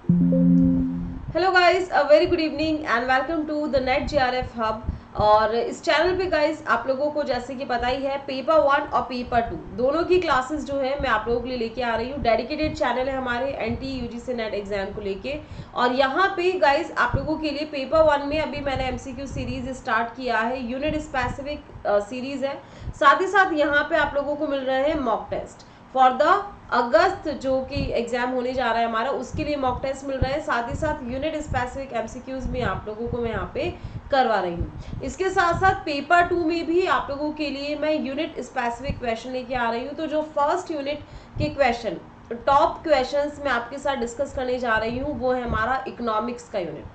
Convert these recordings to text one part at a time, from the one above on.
Hello guys, a very good evening and welcome to the net JRF hub. और इस channel पे guys आप लोगों को जैसे कि पता ही है, पेपर 1 और पेपर 2 दोनों की क्लासेस जो है मैं आप लोगों के लिए लेके आ रही हूँ। डेडिकेटेड चैनल है हमारे एनटी यूजीसी नेट एग्जाम को लेके। और यहाँ पे गाइस आप लोगों के लिए पेपर 1 में अभी मैंने एमसीक्यू सीरीज स्टार्ट किया है, यूनिट स्पेसिफिक सीरीज है। साथ ही साथ यहाँ पे आप लोगों को मिल रहे हैं मॉक टेस्ट फॉर द अगस्त जो कि एग्जाम होने जा रहा है हमारा, उसके लिए मॉक टेस्ट मिल रहा है। साथ ही साथ यूनिट स्पेसिफिक एमसीक्यूज भी आप लोगों को मैं यहाँ पे करवा रही हूँ। इसके साथ साथ पेपर 2 में भी आप लोगों के लिए मैं यूनिट स्पेसिफिक क्वेश्चन लेके आ रही हूँ। तो जो फर्स्ट यूनिट के क्वेश्चन, टॉप क्वेश्चंस मैं आपके साथ डिस्कस करने जा रही हूँ, वो है हमारा इकोनॉमिक्स का यूनिट।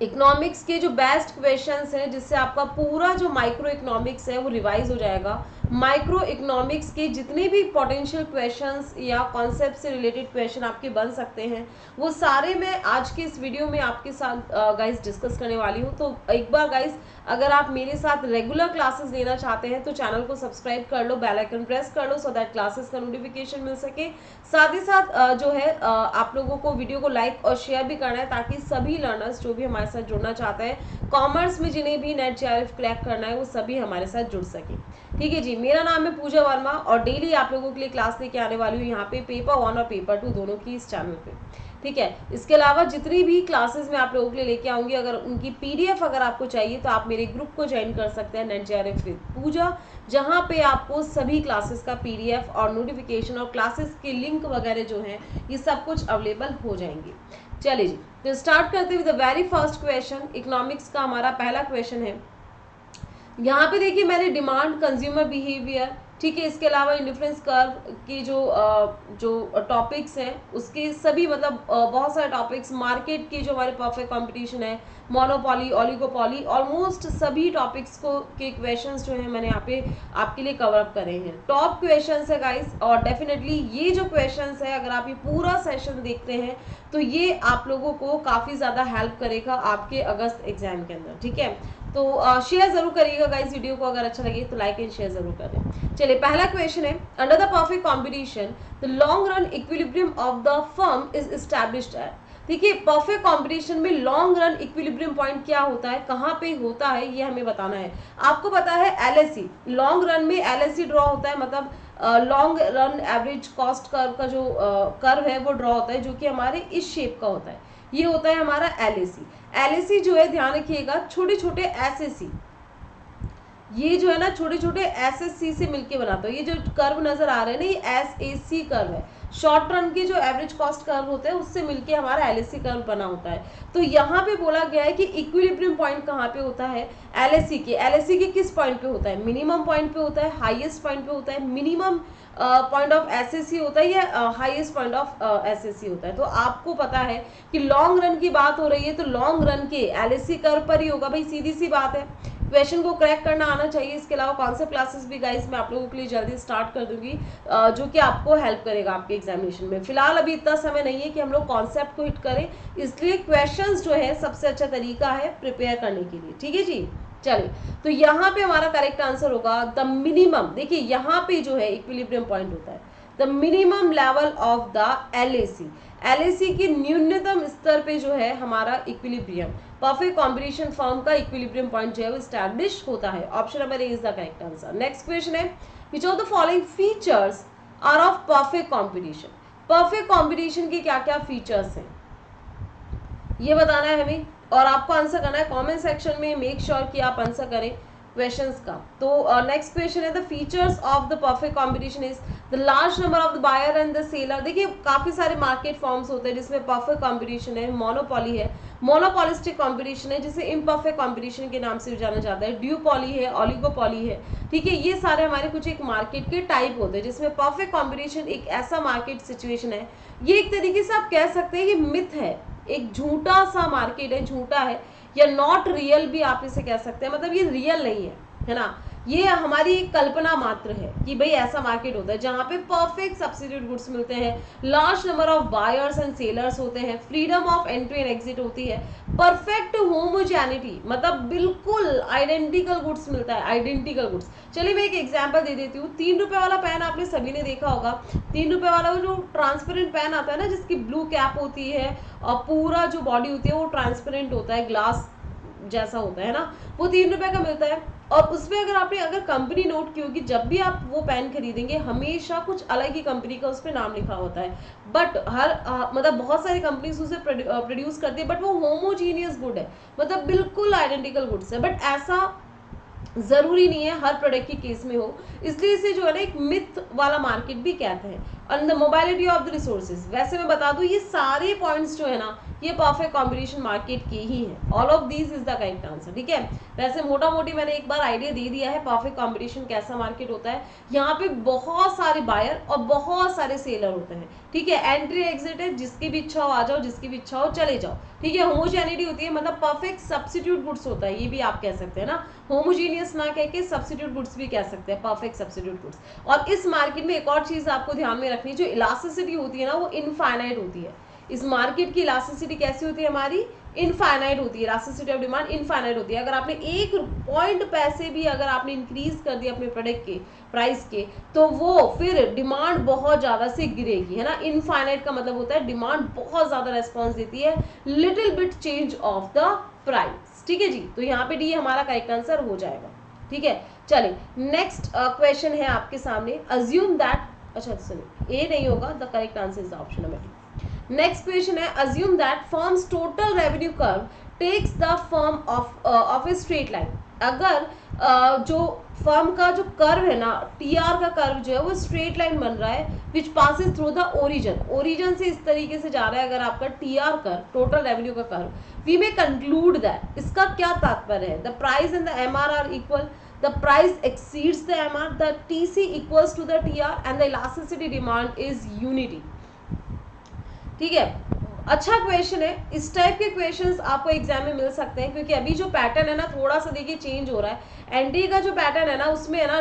इकोनॉमिक्स के जो बेस्ट क्वेश्चंस हैं, जिससे आपका पूरा जो माइक्रो इकोनॉमिक्स है वो रिवाइज हो जाएगा। माइक्रो इकोनॉमिक्स के जितने भी पोटेंशियल क्वेश्चंस या कॉन्सेप्ट से रिलेटेड क्वेश्चन आपके बन सकते हैं, वो सारे मैं आज के इस वीडियो में आपके साथ गाइस डिस्कस करने वाली हूँ। तो एक बार गाइस, अगर आप मेरे साथ रेगुलर क्लासेस लेना चाहते हैं तो चैनल को सब्सक्राइब कर लो, बेल आइकन प्रेस कर लो, सो दैट क्लासेस का नोटिफिकेशन मिल सके। साथ ही साथ जो है आप लोगों को वीडियो को लाइक और शेयर भी करना है, ताकि सभी लर्नर्स जो भी हमारे साथ जुड़ना चाहते हैं, कॉमर्स में जिन्हें भी नेट जीआरएफ क्रैक करना है, वो सभी हमारे साथ जुड़ सके। ठीक है जी, मेरा नाम है पूजा वर्मा और डेली आप लोगों के लिए क्लास लेके आने वाली हूँ यहाँ पे पेपर 1 और पेपर 2 दोनों की इस चैनल पे। ठीक है, इसके अलावा जितनी भी क्लासेस मैं आप लोगों के लिए लेके आऊंगी, अगर उनकी पीडीएफ अगर आपको चाहिए तो आप मेरे ग्रुप को ज्वाइन कर सकते हैं, नेट जीआरएफ विद पूजा, जहाँ पे आपको सभी क्लासेस का पीडीएफ और नोटिफिकेशन और क्लासेस के लिंक वगैरह जो हैं, ये सब कुछ अवेलेबल हो जाएंगे। चलिए जी, तो स्टार्ट करते हुए the very first question, economics का हमारा पहला क्वेश्चन है। यहाँ पे देखिए मैंने डिमांड, कंज्यूमर बिहेवियर, ठीक है, इसके अलावा इंडिफरेंस कर्व की जो टॉपिक्स हैं उसके सभी मतलब बहुत सारे टॉपिक्स, मार्केट की जो हमारे परफेक्ट कंपटीशन है, मोनोपॉली, ओलिगोपॉली, ऑलमोस्ट सभी टॉपिक्स को के क्वेश्चंस जो है मैंने यहाँ पे आपके लिए कवर अप करे हैं। टॉप क्वेश्चंस है गाइस, और डेफिनेटली ये जो क्वेश्चंस है, अगर आप ये पूरा सेशन देखते हैं तो ये आप लोगों को काफ़ी ज़्यादा हेल्प करेगा आपके अगस्त एग्जाम के अंदर। ठीक है, तो शेयर जरूर करिएगा गाइस वीडियो को, अगर अच्छा लगे तो लाइक एंड शेयर जरूर करें। चलिए, पहला क्वेश्चन है, under the perfect combination the long run equilibrium of the firm is established eight. देखिए, परफेक्ट कॉम्बिनेशन में लॉन्ग रन इक्विलिब्रियम पॉइंट क्या होता है, कहाँ पे होता है, ये हमें बताना है। आपको पता है एलएससी, लॉन्ग रन में एलएससी ड्रॉ होता है, मतलब long run average cost curve का जो कर्व है वो ड्रॉ होता है, जो कि हमारे इस शेप का होता है। ये होता है हमारा एलएसी। एलएसी जो है, ध्यान रखिएगा, छोटे छोटे एसएससी, ये जो है ना छोटे छोटे एसएससी से मिलके बनाता है। ये जो कर्व नजर आ रहे हैं ना, ये एसएसी कर्व है, शॉर्ट रन के जो एवरेज कॉस्ट कर्व होते हैं उससे मिलके हमारा एलएसी कर्व बना होता है। तो यहाँ पे बोला गया है कि इक्विलिब्रियम पॉइंट कहाँ पे होता है, एलएसी के किस पॉइंट पे होता है, मिनिमम पॉइंट पे होता है, हाईएस्ट पॉइंट पे होता है, मिनिमम पॉइंट ऑफ एसएससी होता है, या हाईएस्ट पॉइंट ऑफ एसएससी होता है। तो आपको पता है कि लॉन्ग रन की बात हो रही है, तो लॉन्ग रन के एलएसी कर्व पर ही होगा भाई, सीधी सी बात है। क्वेश्चन को क्रैक करना आना चाहिए। इसके अलावा कॉन्सेप्ट क्लासेस भी गाइस मैं आप लोगों के लिए जल्दी स्टार्ट कर दूंगी, जो कि आपको हेल्प करेगा आपके एग्जामिनेशन में। फिलहाल अभी इतना समय नहीं है कि हम लोग कॉन्सेप्ट को हिट करें, इसलिए क्वेश्चंस जो है सबसे अच्छा तरीका है प्रिपेयर करने के लिए। ठीक है जी, चलिए, तो यहाँ पे हमारा करेक्ट आंसर होगा द मिनिमम। देखिए यहाँ पे जो है इक्विलिब्रियम पॉइंट होता है the minimum level of the LAC. LAC के न्यूनतम स्तर पे जो है हमारा इक्विलिब्रियम, परफेक्ट कॉम्बिनेशन फॉर्म का इक्विलिब्रियम पॉइंट जो है वो स्टैब्लिश होता है। Option number A is the correct answer. Next question है, which of the following features are of perfect combination. Perfect combination के क्या क्या फीचर्स हैं, ये बताना है हमें, और आपको आंसर करना है कमेंट सेक्शन में। मेक श्योर कि आप आंसर करें क्वेश्चंस का। तो नेक्स्ट क्वेश्चन है, the features of the perfect combination is the large number of the buyer and the seller. देखिए, काफी सारे मार्केट फॉर्म्स होते हैं जिसमें परफेक्ट कॉम्बिनेशन है, मोनोपॉली है, मोनोपॉलिस्टिक कॉम्बिनेशन है जिसे इम्परफेक्ट कॉम्बिनेशन के नाम से भी जाना जाता है, ड्यूपॉली है, ओलिगोपॉली है। ठीक है, ये सारे हमारे कुछ एक मार्केट के टाइप होते हैं, जिसमें परफेक्ट कॉम्बिनेशन एक ऐसा मार्केट सिचुएशन है, ये एक तरीके से आप कह सकते हैं कि मिथ है, एक झूठा सा मार्केट है, झूठा है, या नॉट रियल भी आप इसे कह सकते हैं, मतलब ये रियल नहीं है, है ना। ये हमारी एक कल्पना मात्र है कि भाई ऐसा मार्केट होता है जहां पे परफेक्ट सब्स्टिट्यूट गुड्स मिलते हैं, large number of buyers and sellers होते हैं, freedom of entry and exit होती है, परफेक्ट होमोजेनिटी मतलब बिल्कुल आइडेंटिकल गुड्स मिलता है, आइडेंटिकल गुड्स। चलिए मैं एक एग्जांपल दे देती हूँ। 3 रुपए वाला पेन आपने सभी ने देखा होगा। 3 रुपए वाला वो जो ट्रांसपेरेंट पेन आता है ना, जिसकी ब्लू कैप होती है और पूरा जो बॉडी होती है वो ट्रांसपेरेंट होता है, ग्लास जैसा होता है ना, वो 3 रुपए का मिलता है। और उसमें अगर कंपनी नोट की होगी, जब भी आप वो पेन खरीदेंगे हमेशा कुछ अलग ही कंपनी का उस पर नाम लिखा होता है, बट मतलब बहुत सारी कंपनीज उसे प्रोड्यूस करती है, बट वो होमोजीनियस गुड है, मतलब बिल्कुल आइडेंटिकल गुड्स है। बट ऐसा जरूरी नहीं है हर प्रोडक्ट की केस में हो, इसलिए इसे जो है ना एक मिथ वाला मार्केट भी कहते हैं। And the mobility of the resources, वैसे मैं बता दूं ये सारे पॉइंट्स जो है ना ये परफेक्ट कॉम्बिनेशन मार्केट के ही है। All of these is the correct answer, ठीक है। वैसे मोटा मोटी मैंने एक बार आइडिया दे दिया है परफेक्ट कॉम्बिनेशन कैसा मार्केट होता है। यहाँ पे बहुत सारे बायर और बहुत सारे सेलर होते हैं, ठीक है। एंट्री एग्जिट है, जिसकी भी इच्छा हो आ जाओ, जिसकी भी इच्छा हो चले जाओ, ठीक है। होमोजेनिटी होती है, मतलब परफेक्ट सब्स्टिट्यूट गुड्स होता है, ये भी आप कह सकते हैं ना, होमोजीनियस ना कह के सब्स्टिट्यूट गुड्स भी कह सकते हैं, परफेक्ट सब्स्टिट्यूट गुड्स। और इस मार्केट में एक और चीज आपको ध्यान में रखनी, जो इलास्टिसिटी होती है ना वो इनफाइनाइट होती है। इस मार्केट की इलास्टिसिटी कैसी होती है हमारी, इनफाइनाइट होती है। इलास्टिसिटी ऑफ डिमांड इनफाइनाइट होती है। अगर आपने 1 पॉइंट पैसे भी अगर आपने इंक्रीज कर दिया अपने प्रोडक्ट के प्राइस के, तो वो फिर डिमांड बहुत ज्यादा से गिरेगी, है ना। इनफाइनाइट का मतलब होता है डिमांड बहुत ज्यादा रेस्पॉन्स देती है, little bit change of the price, ठीक है जी। तो यहाँ पे डी हमारा करेक्ट आंसर हो जाएगा, ठीक है। चलिए नेक्स्ट क्वेश्चन है आपके सामने। अज्यूम दैट, अच्छा सॉरी ए नहीं होगा, the correct answer is the option number D. Next question है, assume that firms total revenue curve takes the firm of a straight line. अगर जो फर्म का जो कर्व है ना, टीआर का कर्व जो है वो स्ट्रेट लाइन बन रहा है, which passes through the origin, origin से इस तरीके से जा रहा है अगर आपका टीआर कर्व, टोटल रेवेन्यू का curve, we may conclude that, इसका क्या तात्पर्य है, the price and the MR are equal, the price exceeds the MR, the TC equals to the TR and the elasticity demand is unity, ठीक है। अच्छा question है, इस टाइप के क्वेश्चंस आपको एग्जाम में मिल सकते हैं, क्योंकि अभी जो पैटर्न है ना थोड़ा सा देखिए चेंज हो रहा है। एनडीए का जो पैटर्न है ना उसमें है ना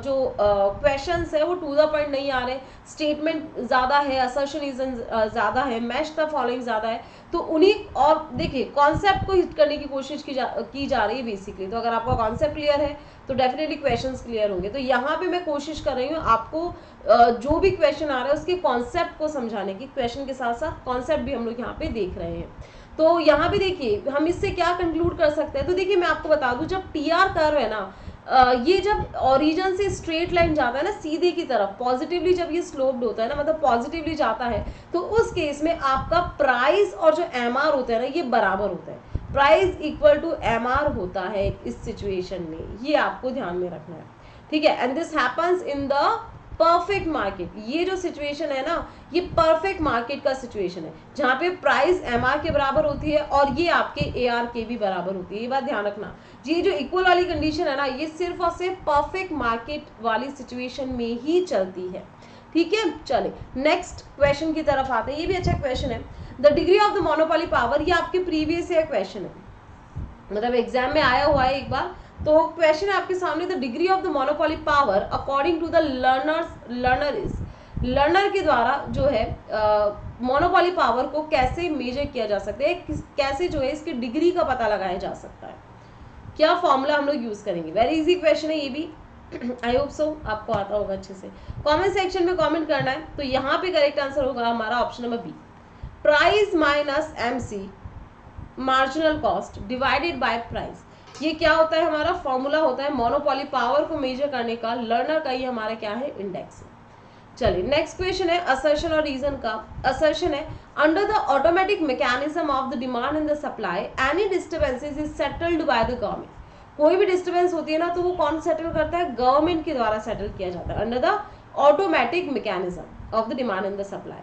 जो क्वेश्चंस है वो टू द पॉइंट नहीं आ रहे, स्टेटमेंट ज्यादा है, असर्शनिज्म ज्यादा है, मैच द फॉलोइंग ज्यादा है, तो उन्हीं और देखिए कॉन्सेप्ट को हिट करने की कोशिश की जा रही है बेसिकली। तो अगर आपका कॉन्सेप्ट क्लियर है तो डेफिनेटली क्वेश्चंस क्लियर होंगे। तो यहाँ पे मैं कोशिश कर रही हूँ आपको जो भी क्वेश्चन आ रहा है उसके कॉन्सेप्ट को समझाने की, क्वेश्चन के साथ साथ कॉन्सेप्ट भी हम लोग यहाँ पे देख रहे हैं। तो यहाँ पे देखिए हम इससे क्या कंक्लूड कर सकते हैं, तो देखिए मैं आपको बता दूं, जब टीआर कर्व है ना ये जब ओरिजिन से स्ट्रेट लाइन जाता है ना सीधे की तरफ, पॉजिटिवली जब ये स्लोप्ड होता है ना, मतलब पॉजिटिवली जाता है, तो उस केस में आपका प्राइस और जो एमआर होता है ना ये बराबर होता है, प्राइस इक्वल टू एमआर होता है इस सिचुएशन में, ये आपको ध्यान में रखना है, ठीक है। And this happens in the perfect market, ये जो सिचुएशन है ना ये परफेक्ट मार्केट का सिचुएशन है, जहां पे प्राइस एमआर के बराबर होती है और ये आपके एआर के भी बराबर होती है, ये बात ध्यान रखना। ये जो इक्वल वाली कंडीशन है ना ये सिर्फ और सिर्फ परफेक्ट मार्केट वाली सिचुएशन में ही चलती है, ठीक है। चले नेक्स्ट क्वेश्चन की तरफ आते हैं, ये भी अच्छा क्वेश्चन है। The degree of the monopoly power, ये आपके प्रीवियस ईयर क्वेश्चन है, मतलब एग्जाम में आया हुआ है एक बार। तो क्वेश्चन है आपके सामने, the degree of the monopoly power according to the Lerner is, Lerner के द्वारा जो है मोनोपोली पावर को कैसे मेजर किया जा सकता है, कैसे जो है इसकी डिग्री का पता लगाया जा सकता है, क्या फॉर्मूला हम लोग यूज करेंगे। वेरी इजी क्वेश्चन है ये भी, आई होप सो आपको आता होगा अच्छे से। कमेंट सेक्शन में कमेंट करना है। तो यहाँ पे करेक्ट आंसर होगा हमारा option number B, price minus MC marginal cost divided by price. ये क्या होता है, हमारा फॉर्मूला होता है मोनोपोली पावर को मेजर करने का, लर्नर का ये हमारा क्या है, इंडेक्स है। चलिए नेक्स्ट क्वेश्चन है असर्शन और रीजन का। असर्शन है, under the automatic mechanism of the demand and the supply any disturbances is settled by the government. कोई भी डिस्टर्बेंस होती है ना तो वो कौन सेटल करता है, गवर्नमेंट के द्वारा सेटल किया जाता है, under the automatic mechanism of the demand and the supply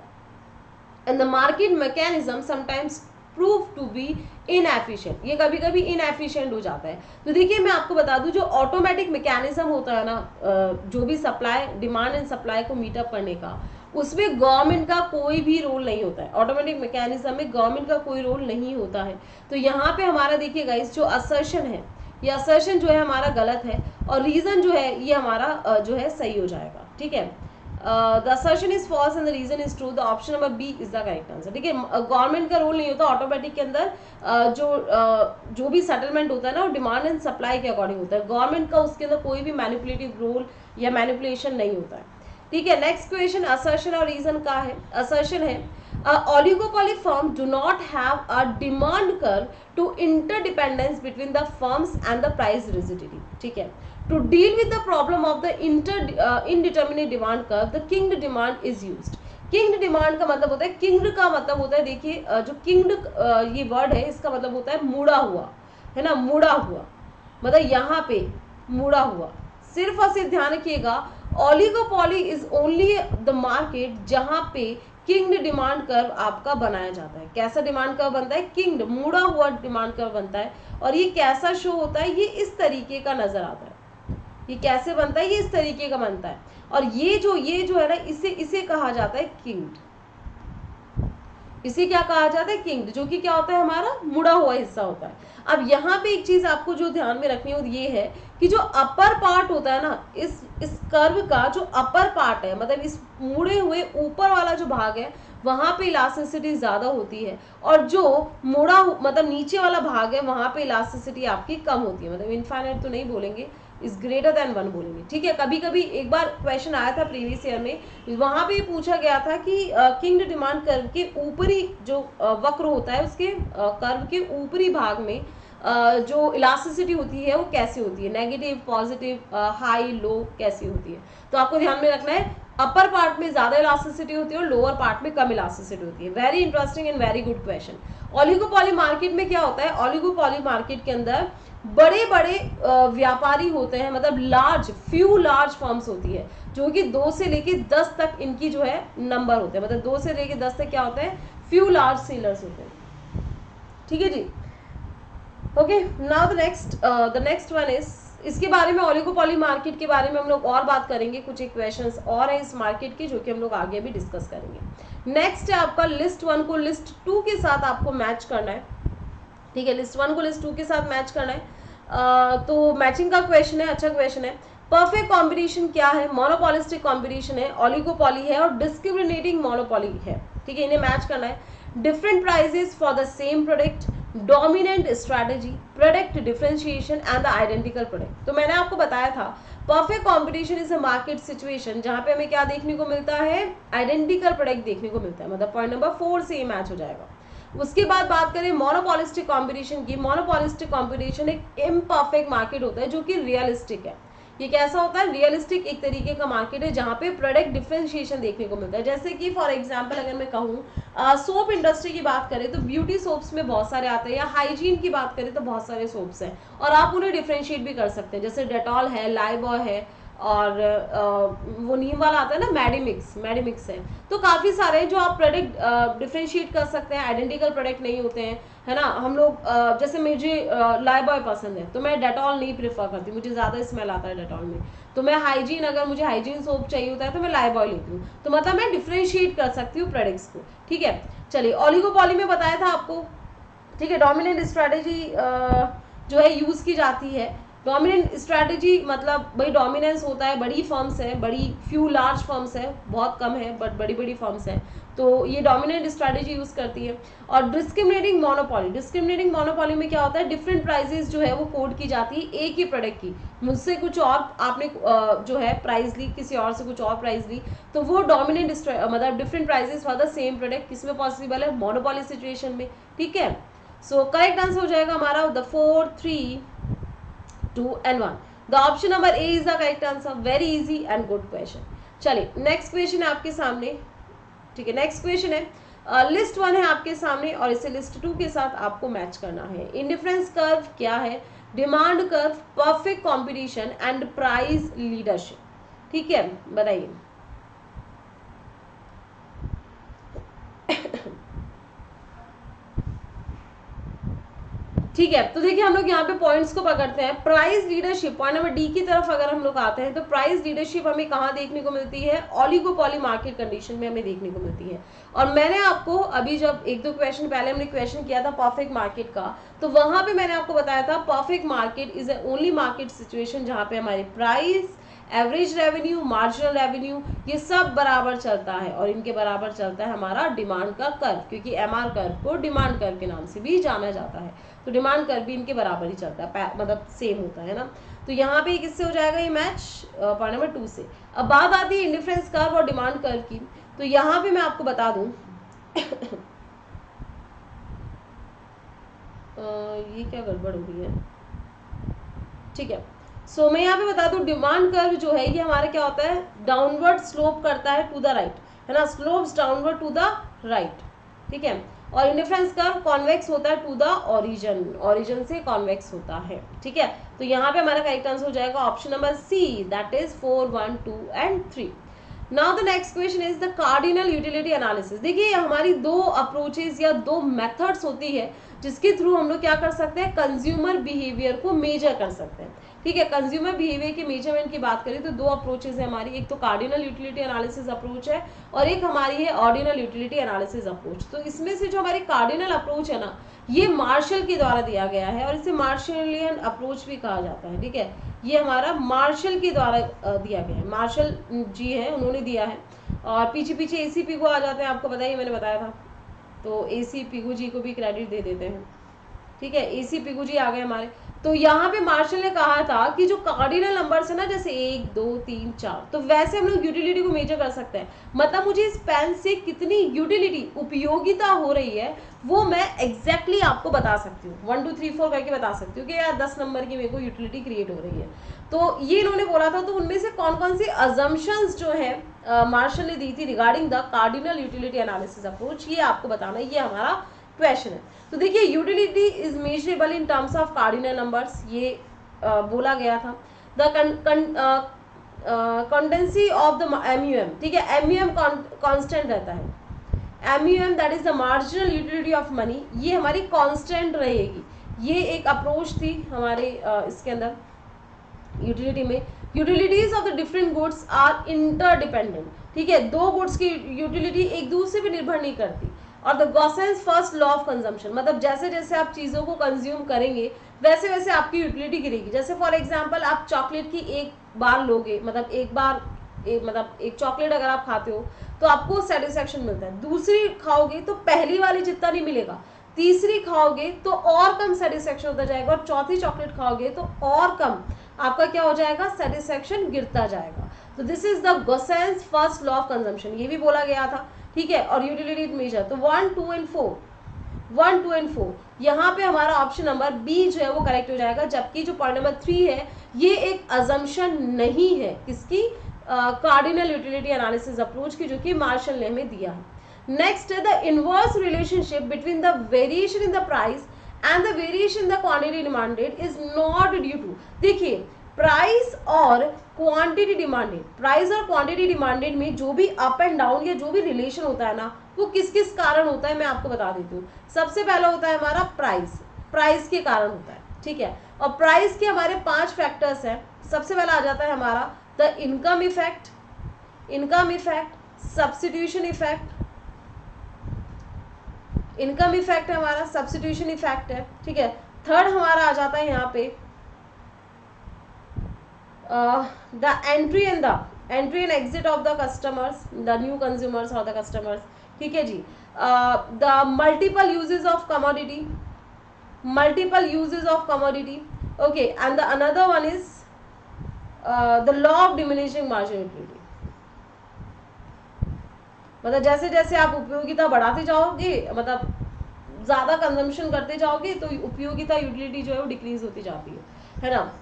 and the market mechanism sometimes prove to be inefficient, ये कभी कभी इनएफिशिएंट हो जाता है। तो देखिए मैं आपको बता दूं, जो ऑटोमेटिक मैकेनिज्म होता है ना जो भी सप्लाई, डिमांड एंड सप्लाई को मीटअप करने का, उसमें गवर्नमेंट का कोई भी रोल नहीं होता है, ऑटोमेटिक मैकेनिज्म में गवर्नमेंट का कोई रोल नहीं होता है। तो यहाँ पे हमारा देखिए गाइस जो असर्शन है ये असर्शन जो है हमारा गलत है और रीजन जो है ये हमारा जो है सही हो जाएगा, ठीक है। The assertion is false and the reason is true, the option number B is the correct answer, ठीक है। गवर्नमेंट का रोल नहीं होता, ऑटोमेटिक के अंदर जो भी सेटलमेंट होता है ना वो डिमांड एंड सप्लाई के अकॉर्डिंग होता है, गवर्नमेंट का उसके अंदर कोई भी मैनिपुलेटिव रोल या मैनिपुलेशन नहीं होता है, ठीक है। नेक्स्ट क्वेश्चन, असर्शन और रीजन का है। असर्शन है oligopoly firm do not have a demand curve to interdependence between the firms and the price rigidity, ठीक है। to deal with the problem of the indeterminate demand curve, the kinged demand is used। Kinked demand का मतलब होता है, किंग्ड का मतलब होता है, देखिए जो किंग्ड ये वर्ड है इसका मतलब होता है मुड़ा हुआ, है ना, मुड़ा हुआ, मतलब यहाँ पे मुड़ा हुआ। सिर्फ और सिर्फ ध्यान रखिएगा, oligopoly is only the market जहां पे किंग्ड डिमांड कर्व आपका बनाया जाता है। कैसा डिमांड कर्व बनता है? किंग्ड, मुड़ा हुआ डिमांड कर्व बनता है। और ये कैसा शो होता है? ये इस तरीके का नजर आता है। ये कैसे बनता है? ये इस तरीके का बनता है। और ये जो है ना, इसे कहा जाता है किंग्ड। इसे क्या कहा जाता है? किंग्ड, जो कि क्या होता है? हमारा मुड़ा हुआ हिस्सा होता है। अब यहाँ पे एक चीज आपको जो ध्यान में रखनी हो ये है कि जो अपर पार्ट होता है ना, इस कर्व का जो अपर पार्ट है, मतलब इस मुड़े हुए ऊपर वाला जो भाग है वहां पे इलास्टिसिटी ज्यादा होती है, और जो मुड़ा मतलब नीचे वाला भाग है वहां पे इलास्टिसिटी आपकी कम होती है। मतलब इनफाइनाइट तो नहीं बोलेंगे, इज ग्रेटर देन 1 बोलेंगे, ठीक है। कभी कभी एक बार क्वेश्चन आया था प्रीवियस ईयर में, वहां पे पूछा गया था कि किंग्ड डिमांड कर्व के ऊपरी जो वक्र होता है उसके कर्व के ऊपरी भाग में जो इलास्टिसिटी होती है वो कैसी होती है, नेगेटिव, पॉजिटिव, हाई, लो कैसी होती है। तो आपको ध्यान में रखना है, अपर पार्ट में ज्यादा इलास्टिसिटी होती है और लोअर पार्ट में कम इलास्टिसिटी होती है। Very interesting and very good question. Oligopoly market में क्या होता है? ओलिगोपॉली मार्केट के अंदर बड़े बड़े व्यापारी होते हैं, मतलब लार्ज फर्म्स होती है, जो कि 2 से लेके 10 तक इनकी जो है नंबर होते हैं। मतलब 2 से लेके 10 तक क्या होते हैं? फ्यू लार्ज सेलर्स होते हैं, ठीक है जी। Okay, now the next one is, इसके बारे में ओलिगोपॉली मार्केट के बारे में हम लोग और बात करेंगे। कुछ एक क्वेश्चंस और हैं इस मार्केट के जो कि हम लोग आगे भी डिस्कस करेंगे। नेक्स्ट है आपका लिस्ट 1 को लिस्ट 2 के साथ आपको मैच करना है, ठीक है। लिस्ट 1 को लिस्ट 2 के साथ मैच करना है। तो मैचिंग का क्वेश्चन है, अच्छा क्वेश्चन है। परफेक्ट कॉम्बिनेशन क्या है? मोनोपोलिस्टिक कॉम्बिनेशन है, ओलिगोपॉली है और डिस्क्रिमिनेटिंग मोनोपोली है, ठीक है। इन्हें मैच करना है। Different prices for the same product, dominant strategy, product differentiation and the identical product. तो मैंने आपको बताया था perfect competition is a market situation जहां पे हमें क्या देखने को मिलता है? आइडेंटिकल प्रोडक्ट देखने को मिलता है। मतलब पॉइंट नंबर 4 से ये मैच हो जाएगा। उसके बाद बात करें मोनोपोलिस्टिक कॉम्पिटिशन की। मोनोपोलिस्टिक कॉम्पिटिशन एक इम्परफेक्ट मार्केट होता है जो कि रियलिस्टिक है। ये कैसा होता है? रियलिस्टिक एक तरीके का मार्केट है जहां पे प्रोडक्ट डिफरेंशिएशन देखने को मिलता है। जैसे कि फॉर एग्जांपल अगर मैं कहूँ सोप इंडस्ट्री की बात करें तो ब्यूटी सोप्स में बहुत सारे आते हैं, या हाइजीन की बात करें तो बहुत सारे सोप्स हैं और आप उन्हें डिफरेंशिएट भी कर सकते हैं। जैसे डेटॉल है, लाइबॉय है, और वो नीम वाला आता है ना, मेडिमिक्स है। तो काफी सारे हैं जो आप प्रोडक्ट डिफरेंशिएट कर सकते हैं, आइडेंटिकल प्रोडक्ट नहीं होते हैं, है ना। हम लोग जैसे मुझे लाइबॉय पसंद है तो मैं डेटॉल नहीं प्रेफर करती, मुझे ज्यादा स्मेल आता है डेटॉल में। तो मैं हाइजीन, अगर मुझे हाइजीन सोप चाहिए होता है तो मैं लाइबॉय लेती हूँ। तो मतलब मैं डिफरेंशिएट कर सकती हूँ प्रोडक्ट्स को, ठीक है। चलिए, ओलिगोपॉली में बताया था आपको, ठीक है। डोमिनेंट स्ट्रैटेजी जो है यूज की जाती है। डोमिनेंट स्ट्रैटेजी मतलब भाई डोमिनेंस होता है, बड़ी फर्म्स है, बड़ी फ्यू लार्ज फर्म्स है, बहुत कम है बट बड़ी बड़ी फर्म्स है, तो ये डोमिनेंट स्ट्रैटेजी यूज करती है। और डिस्क्रिमिनेटिंग मोनोपोली, डिस्क्रिमिनेटिंग मोनोपोली में क्या होता है? डिफरेंट प्राइजेस जो है वो कोड की जाती है एक ही प्रोडक्ट की। मुझसे कुछ और आपने जो है प्राइस ली, किसी और से कुछ और प्राइस ली, तो वो डोमिनेंट मतलब different prices for the same product किसमें पॉसिबल है? मोनोपोली सिचुएशन में, ठीक है। सो करेक्ट आंसर हो जाएगा हमारा the 4, 3, 2 and 1। The option number A is the correct answer. Very easy and good question. चलिए, नेक्स्ट क्वेश्चन है आपके सामने, ठीक है। नेक्स्ट क्वेश्चन है लिस्ट 1 है आपके सामने और इसे लिस्ट 2 के साथ आपको मैच करना है। इंडिफरेंस कर्व क्या है? Demand curve, perfect competition and price leadership, ठीक है, बताइए। ठीक है, तो देखिए हम लोग यहाँ पे पॉइंट्स को पकड़ते हैं। Price leadership, point number D की तरफ अगर हम लोग आते हैं तो प्राइस लीडरशिप हमें कहाँ देखने को मिलती है, ऑलिगोपॉली मार्केट कंडीशन में हमें देखने को मिलती है। और मैंने आपको अभी जब एक दो क्वेश्चन पहले हमने क्वेश्चन किया था परफेक्ट मार्केट का, तो वहां पे मैंने आपको बताया था perfect market is A only market situation जहां पे हमारी price, average revenue, marginal revenue ये सब बराबर चलता है, और इनके बराबर चलता है हमारा डिमांड का कर्व, क्योंकि एमआर कर्व को डिमांड कर्व के नाम से भी जाना जाता है। तो डिमांड कर्व भी इनके बराबर ही चलता है, मतलब सेम होता है ना। तो यहाँ पे किससे हो जाएगा ये मैच, पॉइंट नंबर 2 से। अब बात आती है इंडिफरेंस कर्व और डिमांड कर्व की, तो यहाँ पे मैं आपको बता दूं ये क्या गड़बड़ हो गई है, ठीक है। सो मैं यहाँ पे बता दूं डिमांड कर्व जो है ये हमारा क्या होता है, डाउनवर्ड स्लोप करता है टू द राइट, है ना, slopes downward to the right, ठीक है। और इंडिफरेंस कर्व कॉन्वेक्स होता है टू द ओरिजिन, ओरिजिन से कॉन्वेक्स होता है, ठीक है। तो यहाँ पे हमारा करेक्ट आंसर हो जाएगा option number C, that is 4, 1, 2 and 3। Now the next question is the cardinal utility analysis. देखिए हमारी दो अप्रोचेस या दो मेथड्स होती है जिसके थ्रू हम लोग क्या कर सकते हैं, कंज्यूमर बिहेवियर को मेजर कर सकते हैं, ठीक है। कंज्यूमर बिहेवियर के मेजरमेंट की बात करें तो दो अप्रोचेस है हमारी, एक तो कार्डिनल यूटिलिटी एनालिसिस अप्रोच है और एक हमारी है ऑर्डिनल यूटिलिटी एनालिसिस अप्रोच। तो इसमें से जो हमारी कार्डिनल अप्रोच है ना, ये मार्शल के द्वारा दिया गया है और इसे मार्शलियन अप्रोच भी कहा जाता है, ठीक है। ये हमारा मार्शल के द्वारा दिया गया है, मार्शल जी है उन्होंने दिया है, और पीछे पीछे एसी पिगो आ जाते हैं, आपको बताइए मैंने बताया था, तो एसी पिगो जी को भी क्रेडिट दे देते हैं, ठीक है। एसी पिगो जी आ गए हमारे। तो यहाँ पे मार्शल ने कहा था कि जो कार्डिनल नंबर्स है ना, जैसे 1, 2, 3, 4, तो वैसे हम लोग यूटिलिटी को मेजर कर सकते हैं, मतलब मुझे इस पेन से कितनी यूटिलिटी, उपयोगिता हो रही है वो मैं एग्जैक्टली आपको बता सकती हूँ, 1, 2, 3, 4 करके बता सकती हूँ कि यार 10 नंबर की मेरे को यूटिलिटी क्रिएट हो रही है। तो ये इन्होंने बोला था, तो उनमें से कौन कौन सी अजम्पशंस जो है मार्शल ने दी थी regarding the cardinal utility analysis approach, ये आपको बताना, ये हमारा क्वेश्चन है। तो देखिए utility is measurable in terms of cardinal numbers, ये बोला गया था। द कंडेंसी ऑफ द MUM, ठीक है, MUM कांस्टेंट रहता है, MUM that is the marginal utility of money, ये हमारी कांस्टेंट रहेगी। ये एक अप्रोच थी हमारे इसके अंदर यूटिलिटी में। Utilities of the different goods are interdependent, ठीक है, दो गुड्स की यूटिलिटी एक दूसरे पर निर्भर नहीं करती। और the Gossen's first law of consumption, मतलब जैसे जैसे आप चीज़ों को कंज्यूम करेंगे वैसे वैसे आपकी यूटिलिटी गिरेगी। जैसे फॉर एग्जांपल आप चॉकलेट की एक बार लोगे, मतलब एक चॉकलेट अगर आप खाते हो तो आपको सेटिस्फैक्शन मिलता है, दूसरी खाओगे तो पहली वाली जितना नहीं मिलेगा, तीसरी खाओगे तो और कम सेटिस्फैक्शन होता जाएगा, और चौथी चॉकलेट खाओगे तो और कम आपका क्या हो जाएगा, सेटिस्फैक्शन गिरता जाएगा। तो this is the Gossen's first law of consumption, ये भी बोला गया था, ठीक है। और यूटिलिटी मेजर, तो 1, 2 एंड 4, 1, 2 एंड 4, यहाँ पे हमारा ऑप्शन नंबर बी जो है वो करेक्ट हो जाएगा। जबकि जो पॉइंट नंबर 3 है ये एक अजम्पशन नहीं है, किसकी, कार्डिनल यूटिलिटी एनालिसिस अप्रोच की, जो कि मार्शल ने हमें दिया है। नेक्स्ट है the inverse relationship between the variation in the price and the variation in the quantity demanded is not due to, देखिए प्राइस और क्वांटिटी डिमांडेड, प्राइस और क्वांटिटी डिमांडेड में जो भी अप एंड डाउन या जो भी रिलेशन होता है ना, वो किस किस कारण होता है मैं आपको बता देती हूँ। सबसे पहला होता है हमारा प्राइस, प्राइस के कारण होता है, ठीक है। और प्राइस के हमारे 5 फैक्टर्स हैं। सबसे पहला आ जाता है हमारा the income effect, income effect, substitution effect, income effect है हमारा, सब्स्टिट्यूशन इफेक्ट है, ठीक है। थर्ड हमारा आ जाता है यहाँ पे the entry and exit of the customers, the new consumers or the customers, ठीक है जी। the multiple uses of commodity, okay, and the another one is the law of diminishing marginal utility, मतलब जैसे जैसे आप उपयोगिता बढ़ाते जाओगे, मतलब ज्यादा कंजम्पशन करते जाओगे तो उपयोगिता यूटिलिटी जो है वो डिक्रीज होती जाती है ना।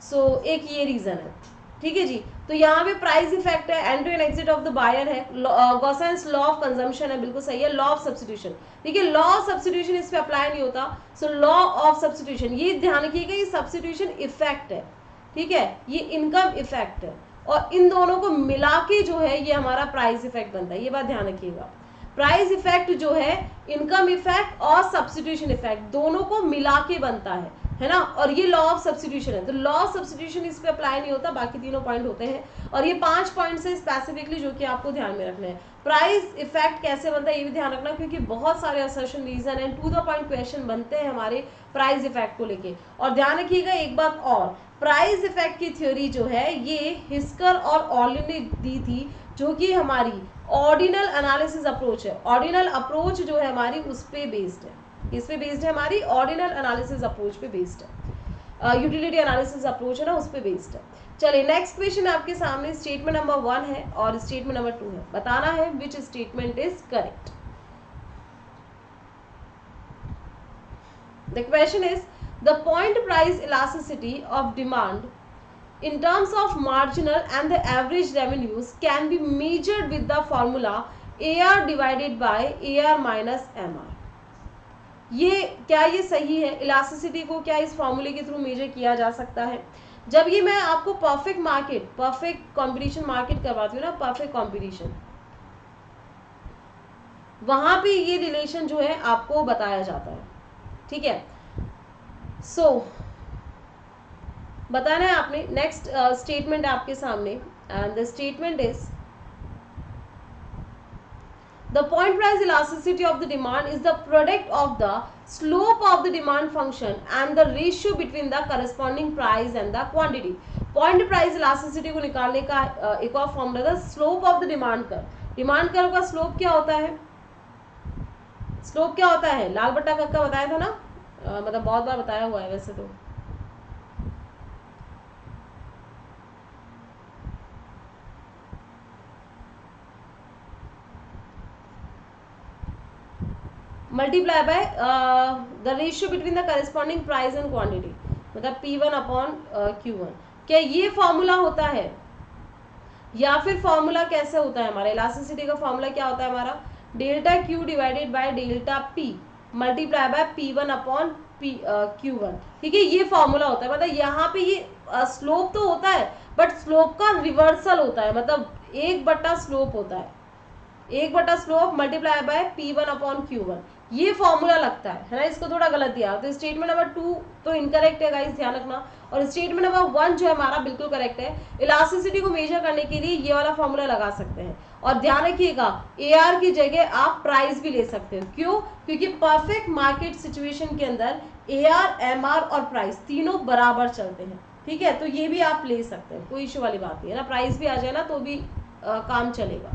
सो एक ये रीजन है, ठीक है जी। तो यहाँ पे प्राइस इफेक्ट है, entry and exit of the buyer है, गॉसेंस लॉ ऑफ कंजम्पशन है, बिल्कुल सही है। लॉ ऑफ सब्स्टिट्यूशन, ठीक है, लॉ ऑफ सब्स्टिट्यूशन इस पे अप्लाई नहीं होता। सो लॉ ऑफ सब्स्टिट्यूशन, ये ध्यान रखिएगा, ये सब्स्टिट्यूशन इफेक्ट है, ठीक है, ये इनकम इफेक्ट है, और इन दोनों को मिला के जो है ये हमारा प्राइस इफेक्ट बनता है, ये बात ध्यान रखिएगा। प्राइस इफेक्ट जो है इनकम इफेक्ट और सब्स्टिट्यूशन इफेक्ट दोनों को मिला के बनता है ना, और ये लॉ ऑफ सब्स्टिट्यूशन है, तो लॉ ऑफ सब्स्टिट्यूशन इस पे अप्लाई नहीं होता, बाकी तीनों पॉइंट होते हैं। और ये 5 पॉइंट है स्पेसिफिकली जो कि आपको ध्यान में रखना है। प्राइस इफेक्ट कैसे बनता है ये भी ध्यान रखना, क्योंकि बहुत सारे assertion reason and to the point question बनते हैं हमारे प्राइस इफेक्ट को लेके। और ध्यान रखिएगा एक बात और, प्राइस इफेक्ट की थ्योरी जो है ये हिस्कर और ऑर्लिन ने दी थी, जो कि हमारी ऑर्डिनल एनालिसिस अप्रोच है। ऑर्डिनल अप्रोच जो है हमारी उस पे बेस्ड है, इस पे बेस्ड है, हमारी ऑर्डिनल एनालिसिस अप्रोच पे बेस्ड है, यूटिलिटी एनालिसिस अप्रोच है ना, उस पे बेस्ड है। चलिए नेक्स्ट क्वेश्चन आपके सामने स्टेटमेंट नंबर 1 है और स्टेटमेंट नंबर 2 है, बताना है which statement is correct. The question is the point price elasticity of demand in terms of marginal and the average revenues can be measured with the formula AR divided by AR minus MR। ये क्या ये सही है? Elasticity को क्या इस फॉर्मूले के थ्रू मेजर किया जा सकता है? जब ये मैं आपको perfect market, perfect competition market करवाती हूँ ना, परफेक्ट कंपटीशन, वहां पे ये रिलेशन जो है आपको बताया जाता है, ठीक है। सो बताना है आपने। नेक्स्ट स्टेटमेंट आपके सामने and the statement is the point price elasticity of the demand is the product of the slope of the demand function and the ratio between the corresponding price and the quantity. Point price elasticity को निकालने का एक और formula था slope of the demand curve. Demand curve का slope क्या होता है? स्लोप क्या होता है? लाल बट्टा कक्का बताया था ना, मतलब बहुत बार बताया हुआ है वैसे तो। Multiply by the ratio between the corresponding price and quantity, मतलब P1 अपॉन Q1। क्या ये फॉर्मूला होता है या फिर फॉर्मूला कैसे होता है हमारा? इलास्टिसिटी का फॉर्मूला क्या होता है हमारा? Delta Q divided by delta P multiply by P1 upon Q1, ठीक है, ये फॉर्मूला होता है। मतलब यहाँ पे ये स्लोप तो होता है बट स्लोप का रिवर्सल होता है, मतलब 1/, स्लोप होता है 1/, slope multiply by P1 upon Q1, ये फॉर्मूला लगता है ना। इसको थोड़ा गलत दिया, तो स्टेटमेंट नंबर 2 तो इनकरेक्ट है गाइस, ध्यान रखना। और स्टेटमेंट नंबर 1 जो है हमारा बिल्कुल करेक्ट है। इलास्टिसिटी को मेजर करने के लिए ये वाला फॉर्मूला लगा सकते हैं। और ध्यान रखिएगा AR की जगह आप प्राइस भी ले सकते हो। क्यों? क्योंकि परफेक्ट मार्केट सिचुएशन के अंदर AR, MR और प्राइस तीनों बराबर चलते हैं, ठीक है, तो ये भी आप ले सकते हैं, कोई इशू वाली बात नहीं है ना। प्राइस भी आ जाए ना तो भी काम चलेगा,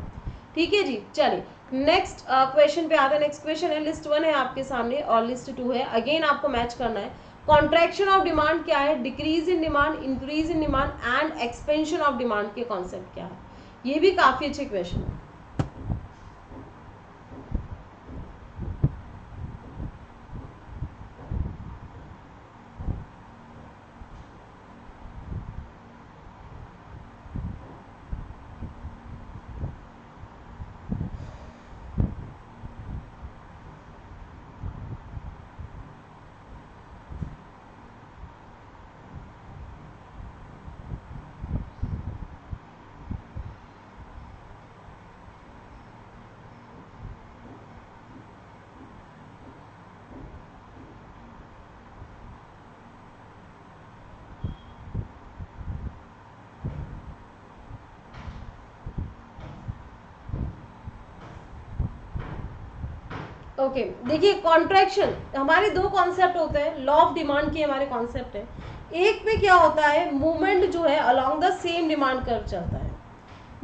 ठीक है जी। चलिए नेक्स्ट क्वेश्चन पे आते हैं। नेक्स्ट क्वेश्चन है लिस्ट 1 है आपके सामने और लिस्ट 2 है। अगेन आपको मैच करना है। कॉन्ट्रैक्शन ऑफ डिमांड क्या है, decrease in demand, increase in demand and expansion of demand के कॉन्सेप्ट क्या है? ये भी काफी अच्छे क्वेश्चन है। ओके देखिए कॉन्ट्रैक्शन हमारे दो कॉन्सेप्ट होते हैं, लॉ ऑफ डिमांड के हमारे कॉन्सेप्ट है। एक पे क्या होता है, मूवमेंट जो है along the same demand curve चलता है,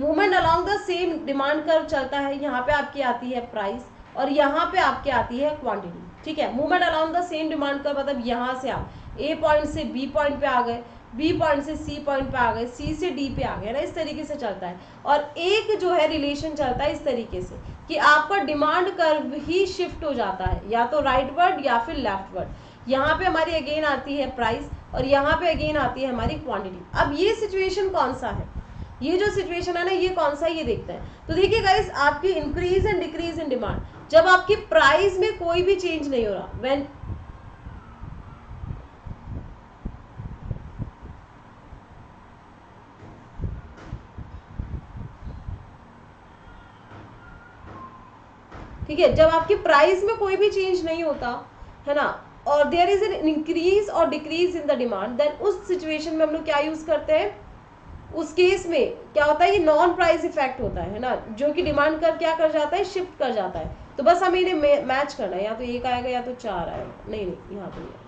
movement along the same demand curve चलता है। यहाँ पे आपकी आती है प्राइस और यहाँ पे आपकी आती है क्वांटिटी, ठीक है। Movement along the same demand curve मतलब यहाँ से आप A पॉइंट से B पॉइंट पे आ गए, B पॉइंट से C पॉइंट पे आ गए, C से D पे आ गए ना, इस तरीके से चलता है। और एक जो है रिलेशन चलता है इस तरीके से कि आपका डिमांड कर्व ही शिफ्ट हो जाता है, या तो राइटवर्ड या फिर लेफ्टवर्ड। यहाँ पे हमारी अगेन आती है प्राइस और यहाँ पे अगेन आती है हमारी क्वांटिटी। अब ये सिचुएशन कौन सा है, ये जो सिचुएशन है ना, ये कौन सा है ये देखते हैं। तो देखिए गाइस आपकी increase and decrease in demand, जब आपकी प्राइस में कोई भी चेंज नहीं हो रहा, व्हेन ठीक है, जब आपकी प्राइस में कोई भी चेंज नहीं होता है ना, और देयर इज एन इंक्रीज और decrease in the demand, then उस सिचुएशन में हम लोग क्या यूज करते हैं, उस केस में क्या होता है, ये नॉन प्राइस इफेक्ट होता है ना, जो कि डिमांड कर क्या कर जाता है, शिफ्ट कर जाता है। तो बस हमें इन्हें मैच करना है, या तो 1 आएगा या तो 4 आएगा, नहीं नहीं यहाँ पे नहीं आएगा।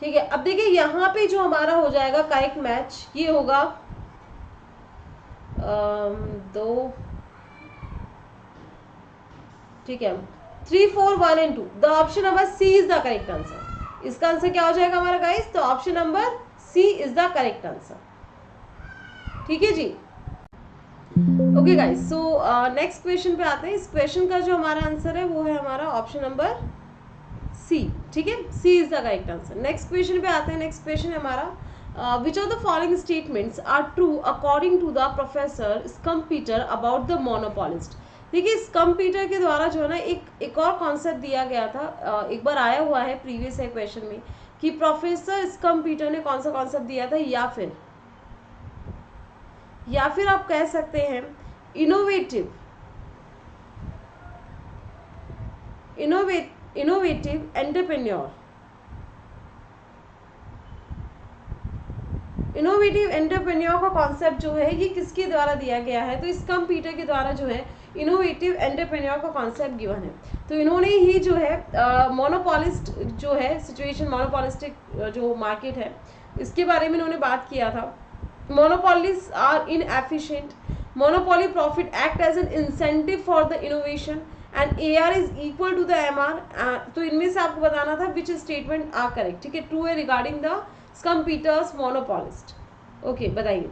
ठीक है, अब देखिए यहाँ पे जो हमारा हो जाएगा करेक्ट मैच, ये होगा 2, ठीक है, 3, 4, 1 and 2। The option number C is the correct answer. इसका आंसर क्या हो जाएगा हमारा गाइस, तो option number C is the correct answer. ठीक है जी, okay guys, so next question पे आते हैं। इस क्वेश्चन का जो हमारा आंसर है वो है हमारा ऑप्शन नंबर सी। ठीक है, C is the correct answer. Next question पे आते हैं। नेक्स्ट क्वेश्चन है हमारा, which of the following statements are true according to the professor Schumpeter about the monopolist. देखिए, स्कम्पीटर के द्वारा जो है ना एक और कॉन्सेप्ट दिया गया था, एक बार आया हुआ है प्रीवियस है क्वेश्चन में, कि प्रोफेसर स्कम्पीटर ने कौन सा कॉन्सेप्ट दिया था, या फिर आप कह सकते हैं इनोवेटिव एंटरप्रेन्योर। इनोवेटिव एंटरप्रेन्योर का कॉन्सेप्ट जो है ये किसके द्वारा दिया गया है, तो इस कंप्यूटर के द्वारा जो है इनोवेटिव एंटरप्रेन्योर का कॉन्सेप्ट गिवन है। तो इन्होंने ही जो है मोनोपोलिस्ट जो है सिचुएशन, मोनोपोलिस्टिक जो मार्केट है इसके बारे में इन्होंने बात किया था। Monopolies are inefficient, monopoly profit act as an incentive for the innovation and AR is equal to the MR। तो इनमें से आपको बताना था विच स्टेटमेंट आर करेक्ट। ठीक है, ट्रू है रिगार्डिंग द स्कम्पीटर्स मोनोपोलिस्ट। ओके, बताइए।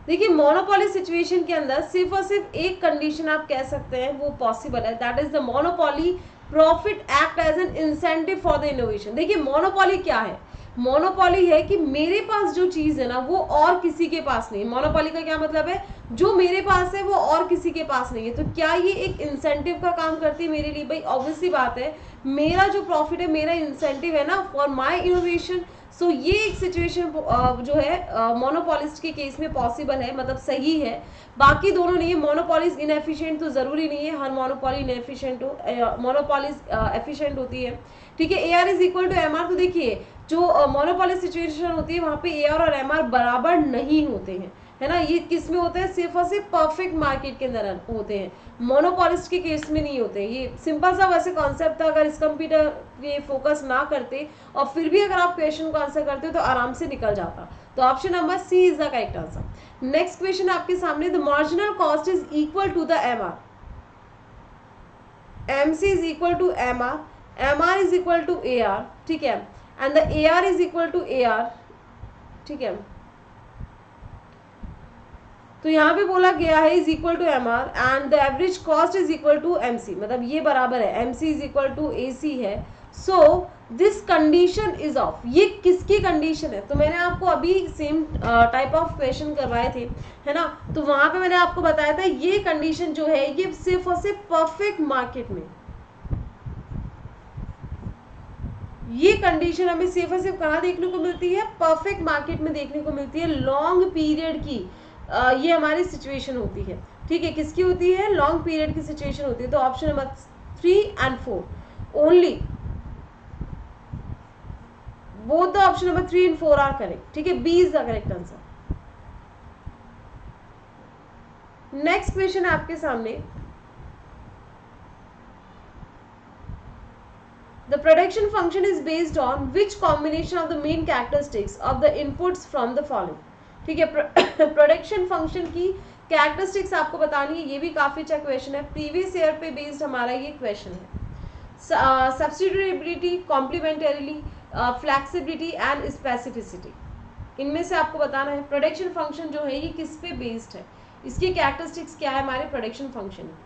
देखिए, मोनोपोली सिचुएशन के अंदर सिर्फ और सिर्फ एक कंडीशन आप कह सकते हैं वो पॉसिबल है, that is the monopoly profit act as an incentive for the innovation. देखिए, मोनोपोली क्या है, मोनोपोली है कि मेरे पास जो चीज है ना वो और किसी के पास नहीं। मोनोपोली का क्या मतलब है, जो मेरे पास है वो और किसी के पास नहीं है। तो क्या ये एक इंसेंटिव का काम करती है मेरे लिए? भाई ऑब्वियसली बात है, मेरा जो प्रॉफिट है, मेरा इंसेंटिव है ना फॉर माय इनोवेशन। सो ये एक सिचुएशन जो है मोनोपोलिस्ट के केस में पॉसिबल है, मतलब सही है। बाकी दोनों नहीं है। मोनोपोलिस इनएफिशिएंट तो जरूरी नहीं है हर मोनोपोली इनएफिशिएंट हो, मोनोपोलिस एफिशिएंट होती है। ठीक है, AR is equal to MR। तो देखिए, जो मोनोपोली सिचुएशन होती है वहां पे AR और MR बराबर नहीं होते हैं, है ना। ये किस में होते हैं, सिर्फ और सिर्फ परफेक्ट मार्केट के अंदर होते हैं, मोनोपोलिस्ट के केस में नहीं होते। ये सिंपल सा वैसे कॉन्सेप्ट था, अगर इस कंप्यूटर पे फोकस ना करते और फिर भी अगर आप क्वेश्चन को आंसर करते हो तो आराम से निकल जाता। तो option number C is the correct answer. Next question आपके सामने, the marginal cost is equal to the MR, MC is equal to MR, MR is equal to AR। ठीक है, and the AR is equal to AR। ठीक है, तो यहाँ पे बोला गया है is equal to MR and the average cost is equal to MC, मतलब ये बराबर है, MC is equal to AC है। So this condition is of, ये किसकी कंडीशन है? तो मैंने आपको अभी सेम टाइप ऑफ क्वेश्चन करवाए थे, है ना। तो वहां पे मैंने आपको बताया था ये कंडीशन जो है ये सिर्फ और सिर्फ परफेक्ट मार्केट में, ये कंडीशन हमें सिर्फ और सिर्फ कहाँ देखने को मिलती है, परफेक्ट मार्केट में देखने को मिलती है। लॉन्ग पीरियड की ये हमारी सिचुएशन होती है। ठीक है, किसकी होती है, लॉन्ग पीरियड की सिचुएशन होती है। तो option number 3 and 4 only, both the option number 3 and 4 are correct. ठीक है, B is the correct answer. Next question है आपके सामने, the production function is based on which combination of the main characteristics of the inputs from the following। ठीक है, production function की characteristics आपको बतानी है। ये भी काफी अच्छा क्वेश्चन है, प्रीवियस ईयर पे बेस्ड हमारा ये क्वेश्चन है। Substitutability, complementarity, flexibility and specificity, इनमें से आपको बताना है प्रोडक्शन फंक्शन जो है ये किस पे बेस्ड है, इसकी कैरेक्टरिस्टिक्स क्या है हमारे प्रोडक्शन फंक्शन की।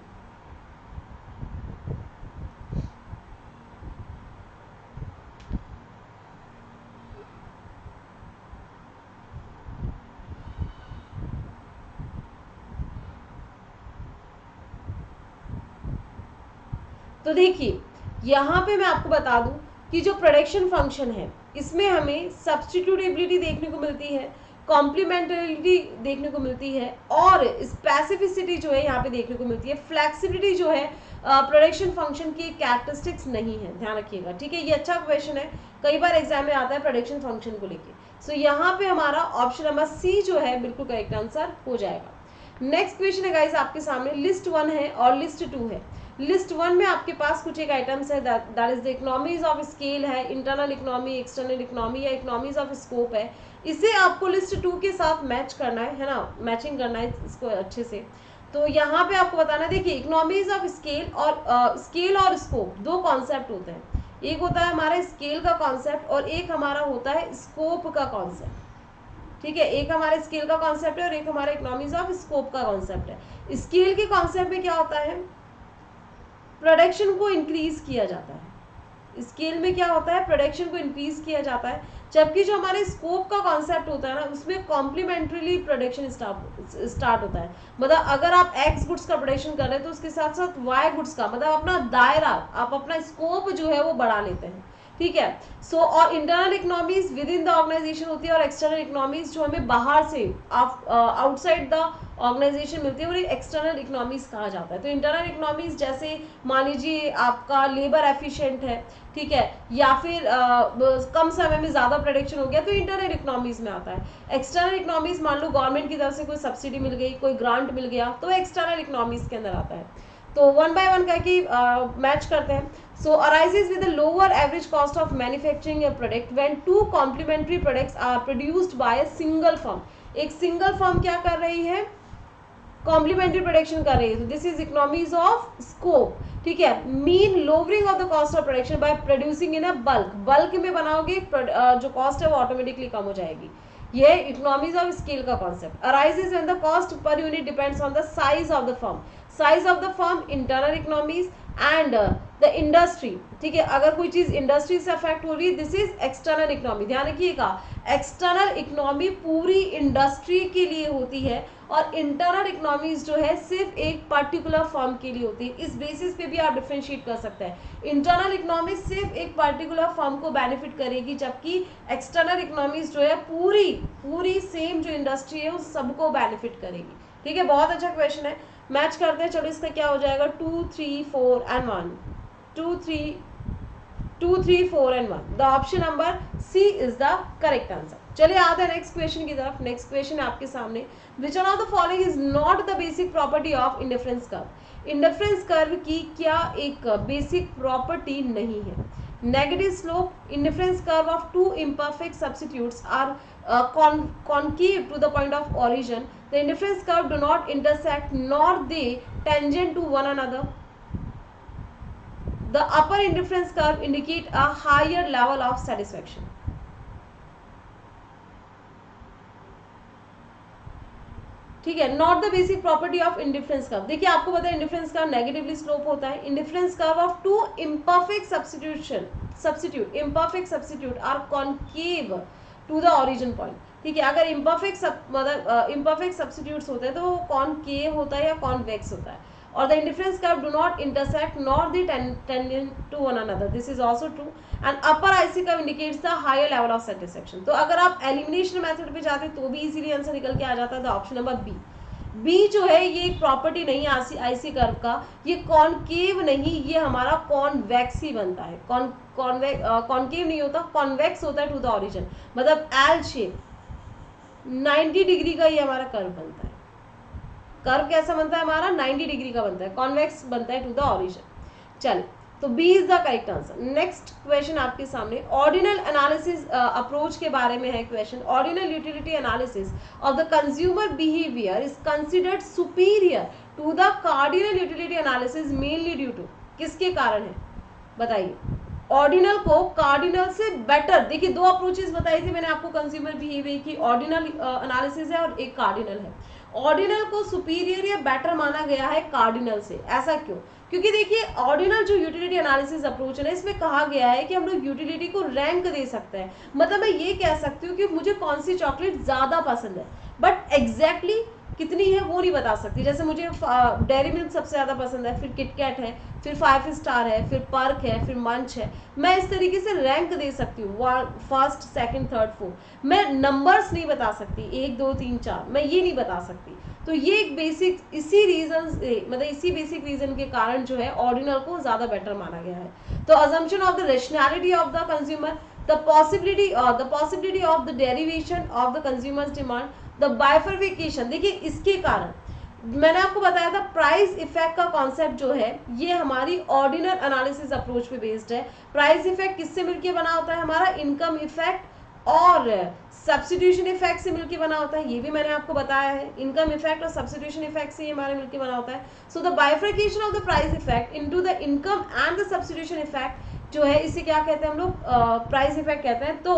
तो देखिए यहाँ पे मैं आपको बता दूं कि जो प्रोडक्शन फंक्शन है इसमें हमें सब्स्टिट्यूटेबिलिटी देखने को मिलती है, कॉम्प्लीमेंटरिटी देखने को मिलती है और स्पेसिफिसिटी जो है यहाँ पे देखने को मिलती है। फ्लेक्सिबिलिटी जो है प्रोडक्शन फंक्शन की कैरेक्टरिस्टिक्स नहीं है, ध्यान रखिएगा, ठीक है। ये अच्छा क्वेश्चन है, कई बार एग्जाम में आता है प्रोडक्शन फंक्शन को लेके। सो यहाँ पे हमारा ऑप्शन नंबर सी जो है बिल्कुल करेक्ट आंसर हो जाएगा। नेक्स्ट क्वेश्चन है गाइस आपके सामने, लिस्ट 1 है और लिस्ट 2 है। लिस्ट 1 में आपके पास कुछ एक आइटम्स है, that is the economies of scale है, इंटरनल इकोनॉमी, एक्सटर्नल इकोनॉमी या इकोनॉमीज ऑफ स्कोप है। इसे आपको लिस्ट 2 के साथ मैच करना है ना, मैचिंग करना है इसको अच्छे से। तो यहाँ पे आपको बताना है, देखिए इकोनॉमीज ऑफ स्केल और स्कोप दो कॉन्सेप्ट होते हैं। एक होता है हमारा स्केल का कॉन्सेप्ट और एक हमारा होता है स्कोप का कॉन्सेप्ट, ठीक है। एक हमारे स्केल का कॉन्सेप्ट है और एक हमारा इकोनॉमीज ऑफ स्कोप का कॉन्सेप्ट है। स्केल के कॉन्सेप्ट में क्या होता है, प्रोडक्शन को इंक्रीज किया जाता है। स्केल में क्या होता है, प्रोडक्शन को इंक्रीज किया जाता है, जबकि जो हमारे स्कोप का कॉन्सेप्ट होता है ना उसमें कॉम्प्लीमेंट्रीली प्रोडक्शन स्टार्ट होता है। मतलब अगर आप एक्स गुड्स का प्रोडक्शन कर रहे हैं तो उसके साथ साथ वाई गुड्स का, मतलब अपना दायरा, आप अपना स्कोप जो है वो बढ़ा लेते हैं, ठीक है। सो और internal economies within the organization होती है और एक्सटर्नल इकोनॉमीज जो हमें बाहर से आउटसाइड द ऑर्गेनाइजेशन मिलती है और एक्सटर्नल इकोनॉमीज कहा जाता है। तो इंटरनल इकोनॉमीज जैसे मान लीजिए आपका लेबर एफिशिएंट है, ठीक है, या फिर कम समय में ज्यादा प्रोडक्शन हो गया तो इंटरनल इकोनॉमीज में आता है। एक्सटर्नल इकोनॉमीज मान लो गवर्नमेंट की तरफ से कोई सब्सिडी मिल गई, कोई ग्रांट मिल गया, तो एक्सटर्नल इकोनॉमीज के अंदर आता है। तो 1 by 1 करके मैच करते हैं। So arises with a lower average cost of manufacturing a product when two complementary products are produced by a single firm. एक सिंगल फर्म क्या कर रही है, कॉम्प्लीमेंट्री प्रोडक्शन कर रही है, तो this is economies of scope, ठीक है। Mean lowering of the cost of production by producing in a bulk, bulk में बनाओगे जो कॉस्ट है वो ऑटोमेटिकली कम हो जाएगी। ये इकोनॉमीज ऑफ स्केल का concept. Arises when the cost per unit depends on the size of the firm, size of the firm, internal economies and the industry, ठीक है। अगर कोई चीज इंडस्ट्री से अफेक्ट हो रही है, दिस इज एक्सटर्नल इकोनॉमी। ध्यान रखिएगा, एक्सटर्नल इकोनॉमी पूरी इंडस्ट्री के लिए होती है और इंटरनल इकोनॉमीज जो है सिर्फ एक पर्टिकुलर फर्म के लिए होती है। इस बेसिस पे भी आप डिफरेंशिएट कर सकते हैं। इंटरनल इकोनॉमी सिर्फ एक पर्टिकुलर फर्म को बेनिफिट करेगी, जबकि एक्सटर्नल इकोनॉमीज जो है पूरी सेम जो इंडस्ट्री है उस सबको बेनिफिट करेगी, ठीक है। बहुत अच्छा क्वेश्चन है, मैच करते हैं। चलो इसका क्या हो जाएगा, 2 3 4 and 1, 2 3 4 and 1। The option number C is the correct answer. चलिए आते हैं नेक्स्ट क्वेश्चन की तरफ। नेक्स्ट क्वेश्चन है आपके सामने, which one of the following is not the basic property of indifference curve. Indifference curve की क्या एक बेसिक प्रॉपर्टी नहीं है। Negative slope, indifference curve of two imperfect substitutes are concave to the point of origin, the indifference curve do not intersect nor they tangent to one another, the upper indifference curve indicate a higher level of satisfaction, ठीक है। Not the basic property of indifference curve, देखिए आपको पता है indifference curve negatively slope होता है। Indifference curve of two imperfect substitute are concave to the origin point, ठीक है। अगर इम्परफेक्ट सब्स्टिट्यूट्स होते हैं तो वो कॉनकेव होता है या कॉन्वेक्स होता है। और the indifference curve do not intersect nor they tangent to one another, this is also true. And upper IC curve indicates the higher level of satisfaction. तो अगर आप एलिमिनेशन मेथड पे जाते तो भी इजीली आंसर निकल के आ जाता है। द ऑप्शन नंबर बी जो है ये एक प्रॉपर्टी नहीं है आईसी कर्व का, ये कॉनकेव नहीं, ये हमारा कॉन्वेक्स ही बनता है। कॉनकेव नहीं होता, कॉन्वेक्स होता है टू द ओरिजिन, मतलब एल शेप 90 डिग्री का ये हमारा कर्व बनता है। कर्व कैसा बनता है हमारा, 90 डिग्री का बनता है, कॉन्वेक्स बनता है टू द ओरिजिन। चल, तो B is the correct answer. Next question आपके सामने ऑर्डिनल एनालिसिस अप्रोच के बारे में है question. Ordinal utility analysis of the consumer behaviour is considered superior to the cardinal utility analysis mainly due to, किसके कारण है बताइए। ऑर्डिनल को कार्डिनल से बेटर, देखिए दो अप्रोचेस बताई थी मैंने आपको कंज्यूमर बिहेवियर की, ऑर्डिनल एनालिसिस है और एक कार्डिनल है। ऑर्डिनल को सुपीरियर या बेटर माना गया है कार्डिनल से, ऐसा क्यों? क्योंकि देखिए ऑर्डिनल जो यूटिलिटी एनालिसिस अप्रोच है ना, इसमें कहा गया है कि हम लोग यूटिलिटी को रैंक दे सकते हैं। मतलब मैं ये कह सकती हूँ कि मुझे कौन सी चॉकलेट ज्यादा पसंद है, बट एग्जैक्टली कितनी है वो नहीं बता सकती। जैसे मुझे डेयरी मिल्क सबसे ज़्यादा पसंद है, फिर किटकैट है, फिर 5 स्टार है, फिर पर्क है, फिर मंच है। मैं इस तरीके से रैंक दे सकती हूँ, फर्स्ट सेकंड थर्ड फोर्थ। मैं नंबर्स नहीं बता सकती 1 2 3 4, मैं ये नहीं बता सकती। तो ये एक बेसिक इसी रीजन मतलब इसी बेसिक रीजन के कारण जो है ऑर्डिनल को ज़्यादा बेटर माना गया है। तो assumption of the rationality of the consumer, the possibility of the derivation of the consumers demand, the bifurcation। देखिए इसके कारण मैंने आपको बताया था प्राइस इफेक्ट का कॉन्सेप्ट जो है ये हमारी ऑर्डिनल एनालिसिस अप्रोच पे बेस्ड है। प्राइस इफेक्ट किससे मिलके बना होता है, हमारा इनकम इफेक्ट और सब्स्टिट्यूशन इफेक्ट से मिलके बना होता है, ये भी मैंने आपको बताया है। इनकम इफेक्ट और सब्स्टिट्यूशन इफेक्ट से ये हमारे मिलके बना होता है। So the bifurcation of the price effect into the income and the substitution effect जो है इसे क्या कहते हैं हम लोग, प्राइस इफेक्ट कहते हैं। तो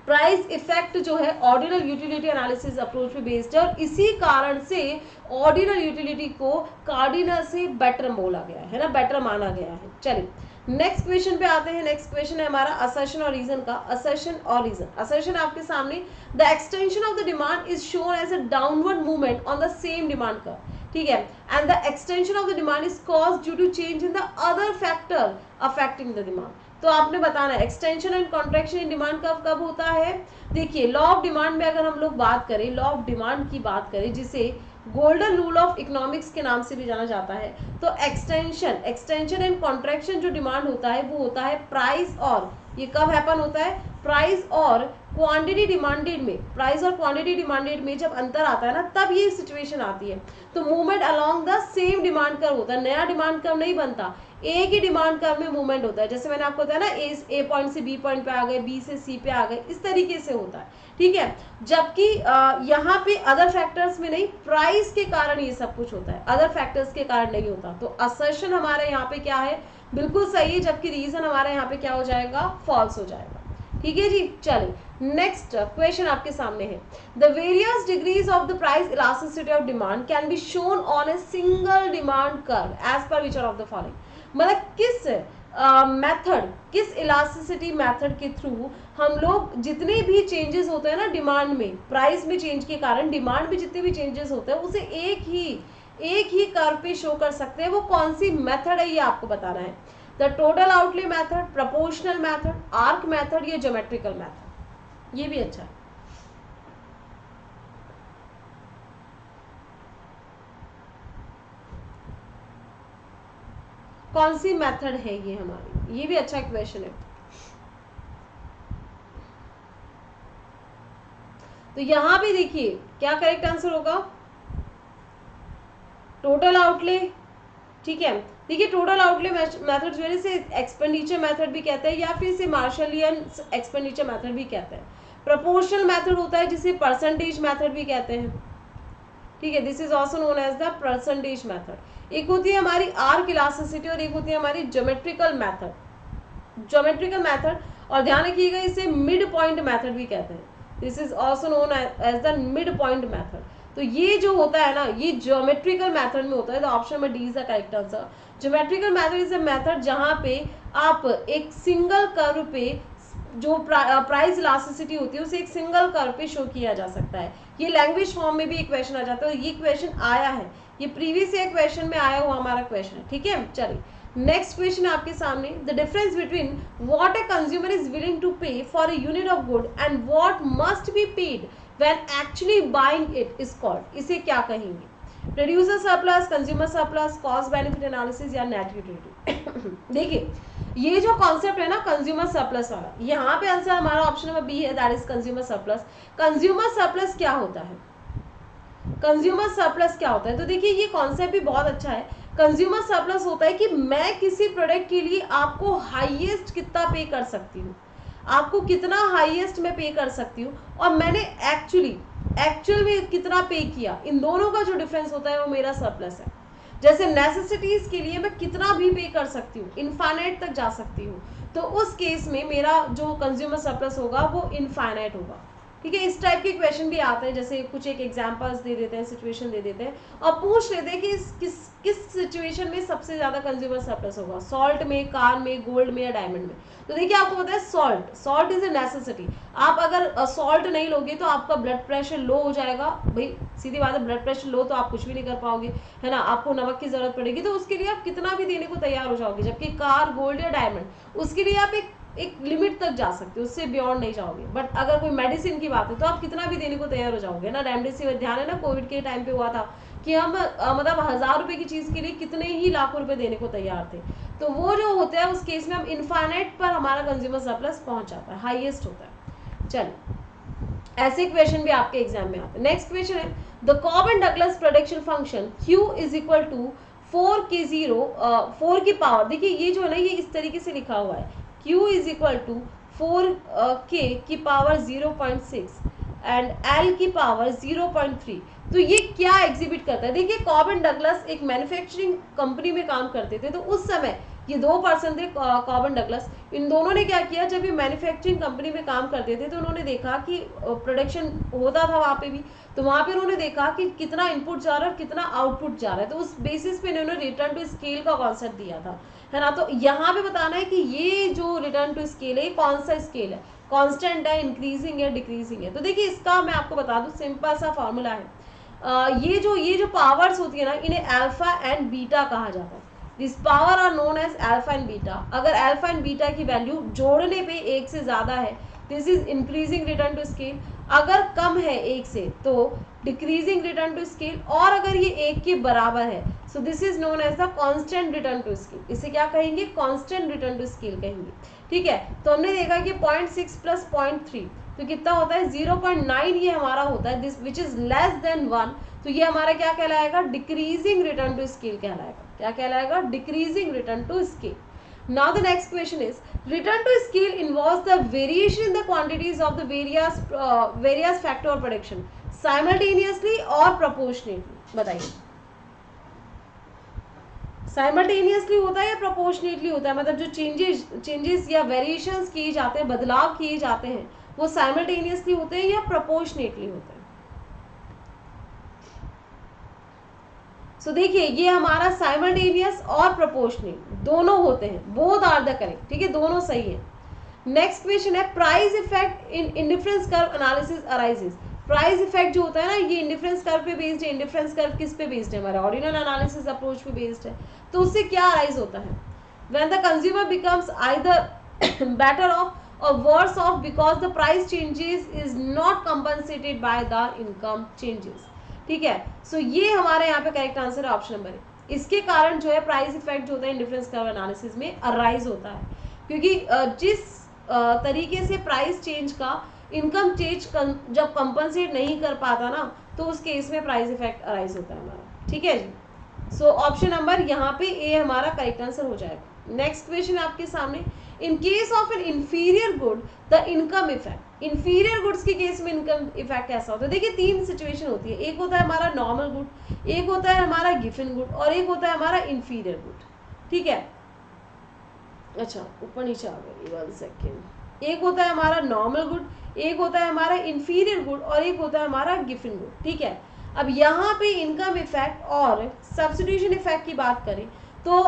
प्राइस इफेक्ट जो है ऑर्डिनल यूटिलिटी एनालिसिस अप्रोच पे बेस्ड है और इसी कारण से ऑर्डिनल यूटिलिटी को कार्डिनल से बेटर बोला गया है ना, बेटर माना गया है। चलिए नेक्स्ट क्वेश्चन पे आते हैं। नेक्स्ट क्वेश्चन है हमारा असर्शन और रीजन का। असर्शन और रीजन, असर्शन आपके सामने, the extension of the demand is shown as a downward movement on the same demand curve, ठीक है, and the extension of the demand is caused due to change in the other factor affecting the demand. तो आपने बताना है extension and contraction in demand कब होता है। देखिए लॉ ऑफ डिमांड में अगर हम लोग बात करें, लॉ ऑफ डिमांड की बात करें जिसे गोल्डन रूल ऑफ इकोनॉमिक्स के नाम से भी जाना जाता है, तो एक्सटेंशन एंड कॉन्ट्रैक्शन जो डिमांड होता है वो होता है प्राइस और, ये कब हैपन होता है, प्राइस और क्वांटिटी डिमांडेड में, प्राइस और क्वांटिटी डिमांडेड में जब अंतर आता है ना तब ये सिचुएशन आती है। तो movement along the same demand curve होता है, नया डिमांड कर्व नहीं बनता, एक ही डिमांड कर्व में मूवमेंट होता है। जैसे मैंने आपको बताया ना ए पॉइंट से बी पॉइंट पे आ गए, बी से सी पे आ गए, इस तरीके से होता है, ठीक है। जबकि यहाँ पे अदर फैक्टर्स में नहीं, प्राइस के कारण ये सब कुछ होता है, अदर फैक्टर्स के कारण नहीं होता। तो असर्शन हमारे यहाँ पे क्या है, बिल्कुल सही है, जबकि रीजन हमारे यहाँ पे क्या हो जाएगा, फॉल्स हो जाएगा, ठीक है जी। चलिए नेक्स्ट क्वेश्चन आपके सामने है, the various degrees of the price elasticity of demand can be shown on a single demand curve as पर विच ऑफ द फॉलोइंग। मतलब किस मेथड, किस इलास्टिसिटी मेथड के थ्रू हम लोग जितने भी चेंजेस होते हैं ना डिमांड में, प्राइस में चेंज के कारण डिमांड में जितने भी चेंजेस होते हैं उसे एक ही कर्व पे शो कर सकते हैं। वो कौन सी मेथड है ये आपको बताना है। The total outlay method, proportional method, arc method या ज्योमेट्रिकल मेथड। ये भी अच्छा है। कौन सी मेथड है ये हमारी, ये भी अच्छा क्वेश्चन है। तो यहां पे देखिए क्या करेक्ट आंसर होगा, टोटल आउटले, ठीक है। देखिए टोटल आउटले मेथड जो है इसे एक्सपेंडिचर मेथड भी कहते हैं या फिर इसे मार्शलियन एक्सपेंडिचर मेथड भी कहते हैं। प्रोपोर्शनल मेथड होता है जिसे परसेंटेज मेथड भी कहते हैं, ठीक है, this is also known as the percentage method. एक होती है हमारी आर्क इलास्टिसिटी और एक होती है हमारी ज्योमेट्रिकल मेथड, ज्योमेट्रिकल मेथड, और ध्यान रखिएगा इसे मिड पॉइंट मेथड भी कहते हैं, this is also known as the mid point method. तो ये जो होता है ना ये ज्योमेट्रिकल मेथड में होता है। तो option number D is the correct answer. Geometrical method is a method जहां पे आप एक सिंगल कर्व पे जो प्राइस इलास्टिसिटी होती है उसे एक सिंगल कर्व पे शो किया जा सकता है। ये लैंग्वेज फॉर्म में भी एक क्वेश्चन आ जाता है और ये क्वेश्चन आया है, ये प्रीवियस ईयर क्वेश्चन में आया हुआ हमारा क्वेश्चन है, ठीक है। चलिए नेक्स्ट क्वेश्चन आपके सामने, the difference between what a consumer is willing to pay for a unit of good and what must be paid when actually buying it is called, इसे क्या कहेंगे, producer surplus, consumer surplus, cost benefit analysis या net utility. देखिए ये जो concept है ना consumer surplus वाला, यहाँ पे आंसर हमारा ऑप्शन नंबर बी है, that is consumer surplus. Consumer surplus क्या होता है, कंज्यूमर सरप्लस क्या होता है, तो देखिए ये कॉन्सेप्ट भी बहुत अच्छा है। कंज्यूमर सरप्लस होता है कि मैं किसी प्रोडक्ट के लिए आपको हाईएस्ट कितना पे कर सकती हूँ, आपको कितना हाईएस्ट में पे कर सकती हूँ और मैंने एक्चुअल में कितना पे किया, इन दोनों का जो डिफरेंस होता है वो मेरा सरप्लस है। जैसे नेसेसिटीज के लिए मैं कितना भी पे कर सकती हूँ, इनफाइनाइट तक जा सकती हूँ, तो उस केस में मेरा जो कंज्यूमर सरप्लस होगा वो इनफाइनाइट होगा, ठीक है, इस टाइप के क्वेश्चन भी आते हैं, जैसे कुछ एक एग्जांपल्स दे देते हैं, सिचुएशन दे देते हैं और पूछ लेते हैं कि किस सिचुएशन में सबसे ज्यादा कंज्यूमर सरप्लस होगा, सॉल्ट में, कार में, गोल्ड में या डायमंड में। तो देखिए आपको पता है सॉल्ट इज ए नेसेसिटी। आप अगर सॉल्ट नहीं लोगे तो आपका ब्लड प्रेशर लो हो जाएगा, भाई सीधी बात है, ब्लड प्रेशर लो तो आप कुछ भी नहीं कर पाओगे, है ना, आपको नमक की जरूरत पड़ेगी, तो उसके लिए आप कितना भी देने को तैयार हो जाओगे। जबकि कार, गोल्ड या डायमंड, उसके लिए आप एक लिमिट तक जा सकते हो, उससे बियॉन्ड नहीं जाओगे। बट अगर कोई मेडिसिन की बात है तो आप कितना भी देने को तैयार हो जाओगे ना। रेमडेसिविर, ध्यान है ना, कोविड के टाइम पे हुआ था कि हम मतलब 1000 रुपए की चीज के लिए कितने ही लाखों रुपए देने को तैयार थे। तो वो जो होता है उस केस में हम इनफाइनाइट पर हमारा कंज्यूमर सरप्लस पहुंच जाता है, हाईएस्ट होता है। चलिए, ऐसे क्वेश्चन भी आपके एग्जाम में आते हैं। नेक्स्ट क्वेश्चन है the Cobb Douglas production function Q is equal to 4 की पावर, देखिए ये जो है ना, ये इस तरीके से लिखा हुआ है, Q is equal to 4K की पावर 0.6 एंड L की पावर 0.3। तो ये क्या एग्जिबिट करता है? देखिए कॉबन डगलस एक मैन्युफैक्चरिंग कंपनी में काम करते थे, तो उस समय ये 2 पर्सन थे, कॉबन डगलस। इन दोनों ने क्या किया, जब ये मैन्युफैक्चरिंग कंपनी में काम करते थे तो उन्होंने देखा कि प्रोडक्शन होता था वहाँ पे भी, तो वहाँ पे उन्होंने देखा कि कितना इनपुट जा रहा है और कितना आउटपुट जा रहा है, तो उस बेसिस पे इन्होंने रिटर्न टू स्केल का कॉन्सेप्ट दिया था, है ना। तो यहाँ पे बताना है कि ये जो रिटर्न टू स्केल है, कौन सा स्केल है, कांस्टेंट है, इंक्रीजिंग है, डिक्रीजिंग है। तो देखिए इसका मैं आपको बता दूं, सिंपल सा फॉर्मूला है। ये जो पावर्स होती है ना, इन्हें अल्फा एंड बीटा कहा जाता है। This power are known as alpha and beta. अगर अल्फा एंड बीटा की वैल्यू जोड़ने पे 1 से ज्यादा है, this is increasing return to scale. अगर कम है 1 से तो डिक्रीजिंग रिटर्न टू स्केल, और अगर ये 1 के बराबर है, so this is known as the constant return to scale. इसे क्या कहेंगे? कांस्टेंट रिटर्न टू स्केल कहेंगे, ठीक है। तो हमने देखा कि 0.6 प्लस 0.3 तो कितना होता है? 0.9 ये हमारा होता है, this which is less than 1, तो ये हमारा क्या कहलाएगा? डिक्रीजिंग रिटर्न टू स्केल कहलाएगा। क्या कहलाएगा? Decreasing return to scale. Now the next question is return to scale involves the variation in the quantities of the various factor of production simultaneously or proportionately। बताइए, simultaneously होता है या proportionately होता है? मतलब जो चेंजेस या वेरिएशंस किए जाते हैं, बदलाव किए जाते हैं, वो साइमल्टेनियसली होते हैं या प्रोपोर्शनेटली होते हैं? सो देखिए ये हमारा साइमल्टेनियस और प्रोपोर्शनेट दोनों होते हैं, बोथ आर द करेक्ट, ठीक है, दोनों सही है। नेक्स्ट क्वेश्चन है price effect in indifference curve analysis arises. Price effect जो होता है ना, ये इंडिफरेंस कर्व पे बेस्ड है। इंडिफरेंस कर्व किस पे बेस्ड है? हमारा ऑर्डिनल एनालिसिस अप्रोच पे बेस्ड है। तो उससे क्या अराइज होता है? When the consumer becomes either better off और worse off because the price changes is not compensated by the income changes, ठीक है। सो ये हमारे यहाँ पे करेक्ट आंसर है ऑप्शन नंबर है। इसके कारण जो है प्राइस इफेक्ट जो होता है इंडिफरेंस कर्व एनालिसिस में अराइज होता है, क्योंकि जिस तरीके से प्राइस चेंज का इनकम चेंज जब कंपनसेट नहीं कर पाता ना, तो उस केस में प्राइस इफेक्ट अराइज होता है हमारा, ठीक है जी। सो ऑप्शन नंबर यहाँ पे ए हमारा करेक्ट आंसर हो जाएगा। नेक्स्ट क्वेश्चन आपके सामने, in case of N inferior good the income effect. Inferior goods के केस में इनकम इफेक्ट कैसा होता है? देखिए 3 सिचुएशन होती है, एक होता है हमारा नॉर्मल गुड, एक होता है हमारा गिवन गुड, और एक होता है हमारा इंफीरियर गुड, ठीक है। अच्छा ऊपर नीचे आ गई, 1 सेकेंड। एक होता है हमारा नॉर्मल गुड, एक होता है हमारा इंफीरियर गुड, और एक होता है हमारा गिवन गुड, ठीक है। अब यहाँ पे इनकम इफेक्ट और सब्स्टिट्यूशन इफेक्ट की बात करें तो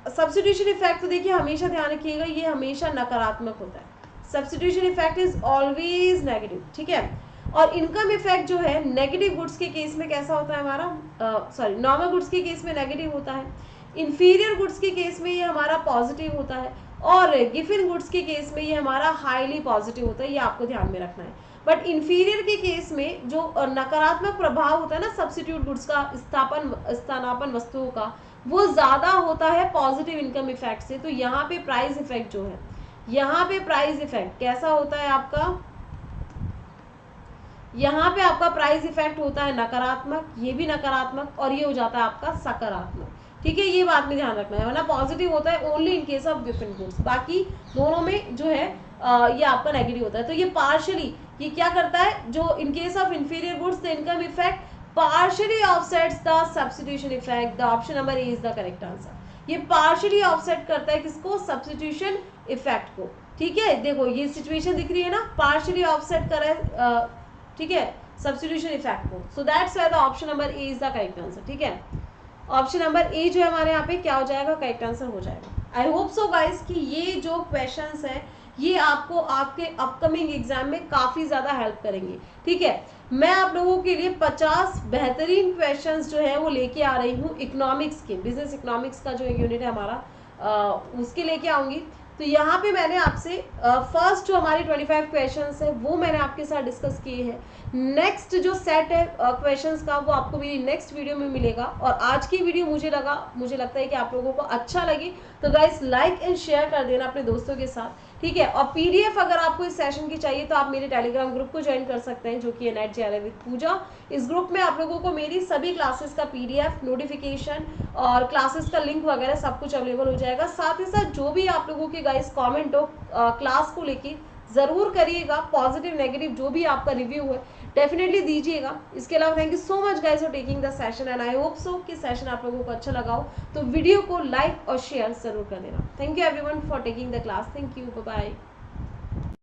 सब्स्टिट्यूशन इफेक्ट तो देखिए हमेशा ध्यान रखिएगा, ये हमेशा नकारात्मक होता है। Substitution effect is always negative, ठीक है। और इनकम इफेक्ट जो है नेगेटिव गुड्स के केस में कैसा होता है हमारा? सॉरी, नॉर्मल गुड्स के केस में नेगेटिव होता है, इंफीरियर गुड्स के केस में ये हमारा पॉजिटिव होता है, और गिवन गुड्स के केस में ये हमारा हाईली पॉजिटिव होता है। ये आपको ध्यान में रखना है। बट इंफीरियर के केस में जो नकारात्मक प्रभाव होता है ना सब्स्टिट्यूट गुड्स का, स्थानापन वस्तुओं का, वो ज्यादा होता है पॉजिटिव इनकम इफेक्ट से। तो यहाँ पे प्राइस इफेक्ट जो है, यहाँ पे प्राइस इफेक्ट कैसा होता है आपका? यहाँ पे आपका प्राइस इफेक्ट होता है नकारात्मक, ये भी नकारात्मक, और ये हो जाता है आपका सकारात्मक, ठीक है। ये बात में ध्यान रखना है, वरना पॉजिटिव होता है only in case of given goods, बाकी दोनों में जो है ये आपका नेगेटिव होता है। तो ये पार्शियली ये क्या करता है, जो in case of inferior goods the income effect partially offsets the substitution effect. The option number A is the correct answer. ये पार्शियली ऑफसेट करता है किसको? सब्स्टिट्यूशन इफेक्ट को, ठीक है, देखो ये सिचुएशन दिख रही है ना, पार्शियली ऑफसेट कर रहा है, ठीक है, सब्स्टिट्यूशन इफेक्ट को। So that's why the option number A is the correct answer. ठीक है, ऑप्शन नंबर ए जो है हमारे यहाँ पे क्या हो जाएगा, करेक्ट आंसर हो जाएगा। आई होप सो गाइस कि ये जो क्वेश्चंस हैं ये आपको आपके अपकमिंग एग्जाम में काफी ज्यादा हेल्प करेंगे। ठीक है, मैं आप लोगों के लिए 50 बेहतरीन क्वेश्चंस जो है वो लेके आ रही हूँ इकोनॉमिक्स के, बिजनेस इकोनॉमिक्स का जो यूनिट है हमारा, उसके लेके आऊंगी। तो यहाँ पे मैंने आपसे फर्स्ट जो हमारी 25 क्वेश्चंस है वो मैंने आपके साथ डिस्कस किए हैं। नेक्स्ट जो सेट है क्वेश्चंस का वो आपको मेरी नेक्स्ट वीडियो में मिलेगा। और आज की वीडियो मुझे लगता है कि आप लोगों को अच्छा लगे, तो गाइस लाइक एंड शेयर कर देना अपने दोस्तों के साथ। ठीक है, और पीडीएफ अगर आपको इस सेशन की चाहिए तो आप मेरे टेलीग्राम ग्रुप को ज्वाइन कर सकते हैं, जो कि है नेट जेआरएफ विद पूजा। इस ग्रुप में आप लोगों को मेरी सभी क्लासेस का पीडीएफ, नोटिफिकेशन और क्लासेस का लिंक वगैरह सब कुछ अवेलेबल हो जाएगा। साथ ही साथ जो भी आप लोगों के गाइस कमेंट हो क्लास को लेके जरूर करिएगा, पॉजिटिव नेगेटिव जो भी आपका रिव्यू है डेफिनेटली दीजिएगा। इसके अलावा thank you so much guys for taking the session and I hope so कि सेशन आप लोगों को अच्छा लगा हो, तो वीडियो को लाइक और शेयर जरूर कर देना। Thank you everyone for taking the class. Thank you, bye bye.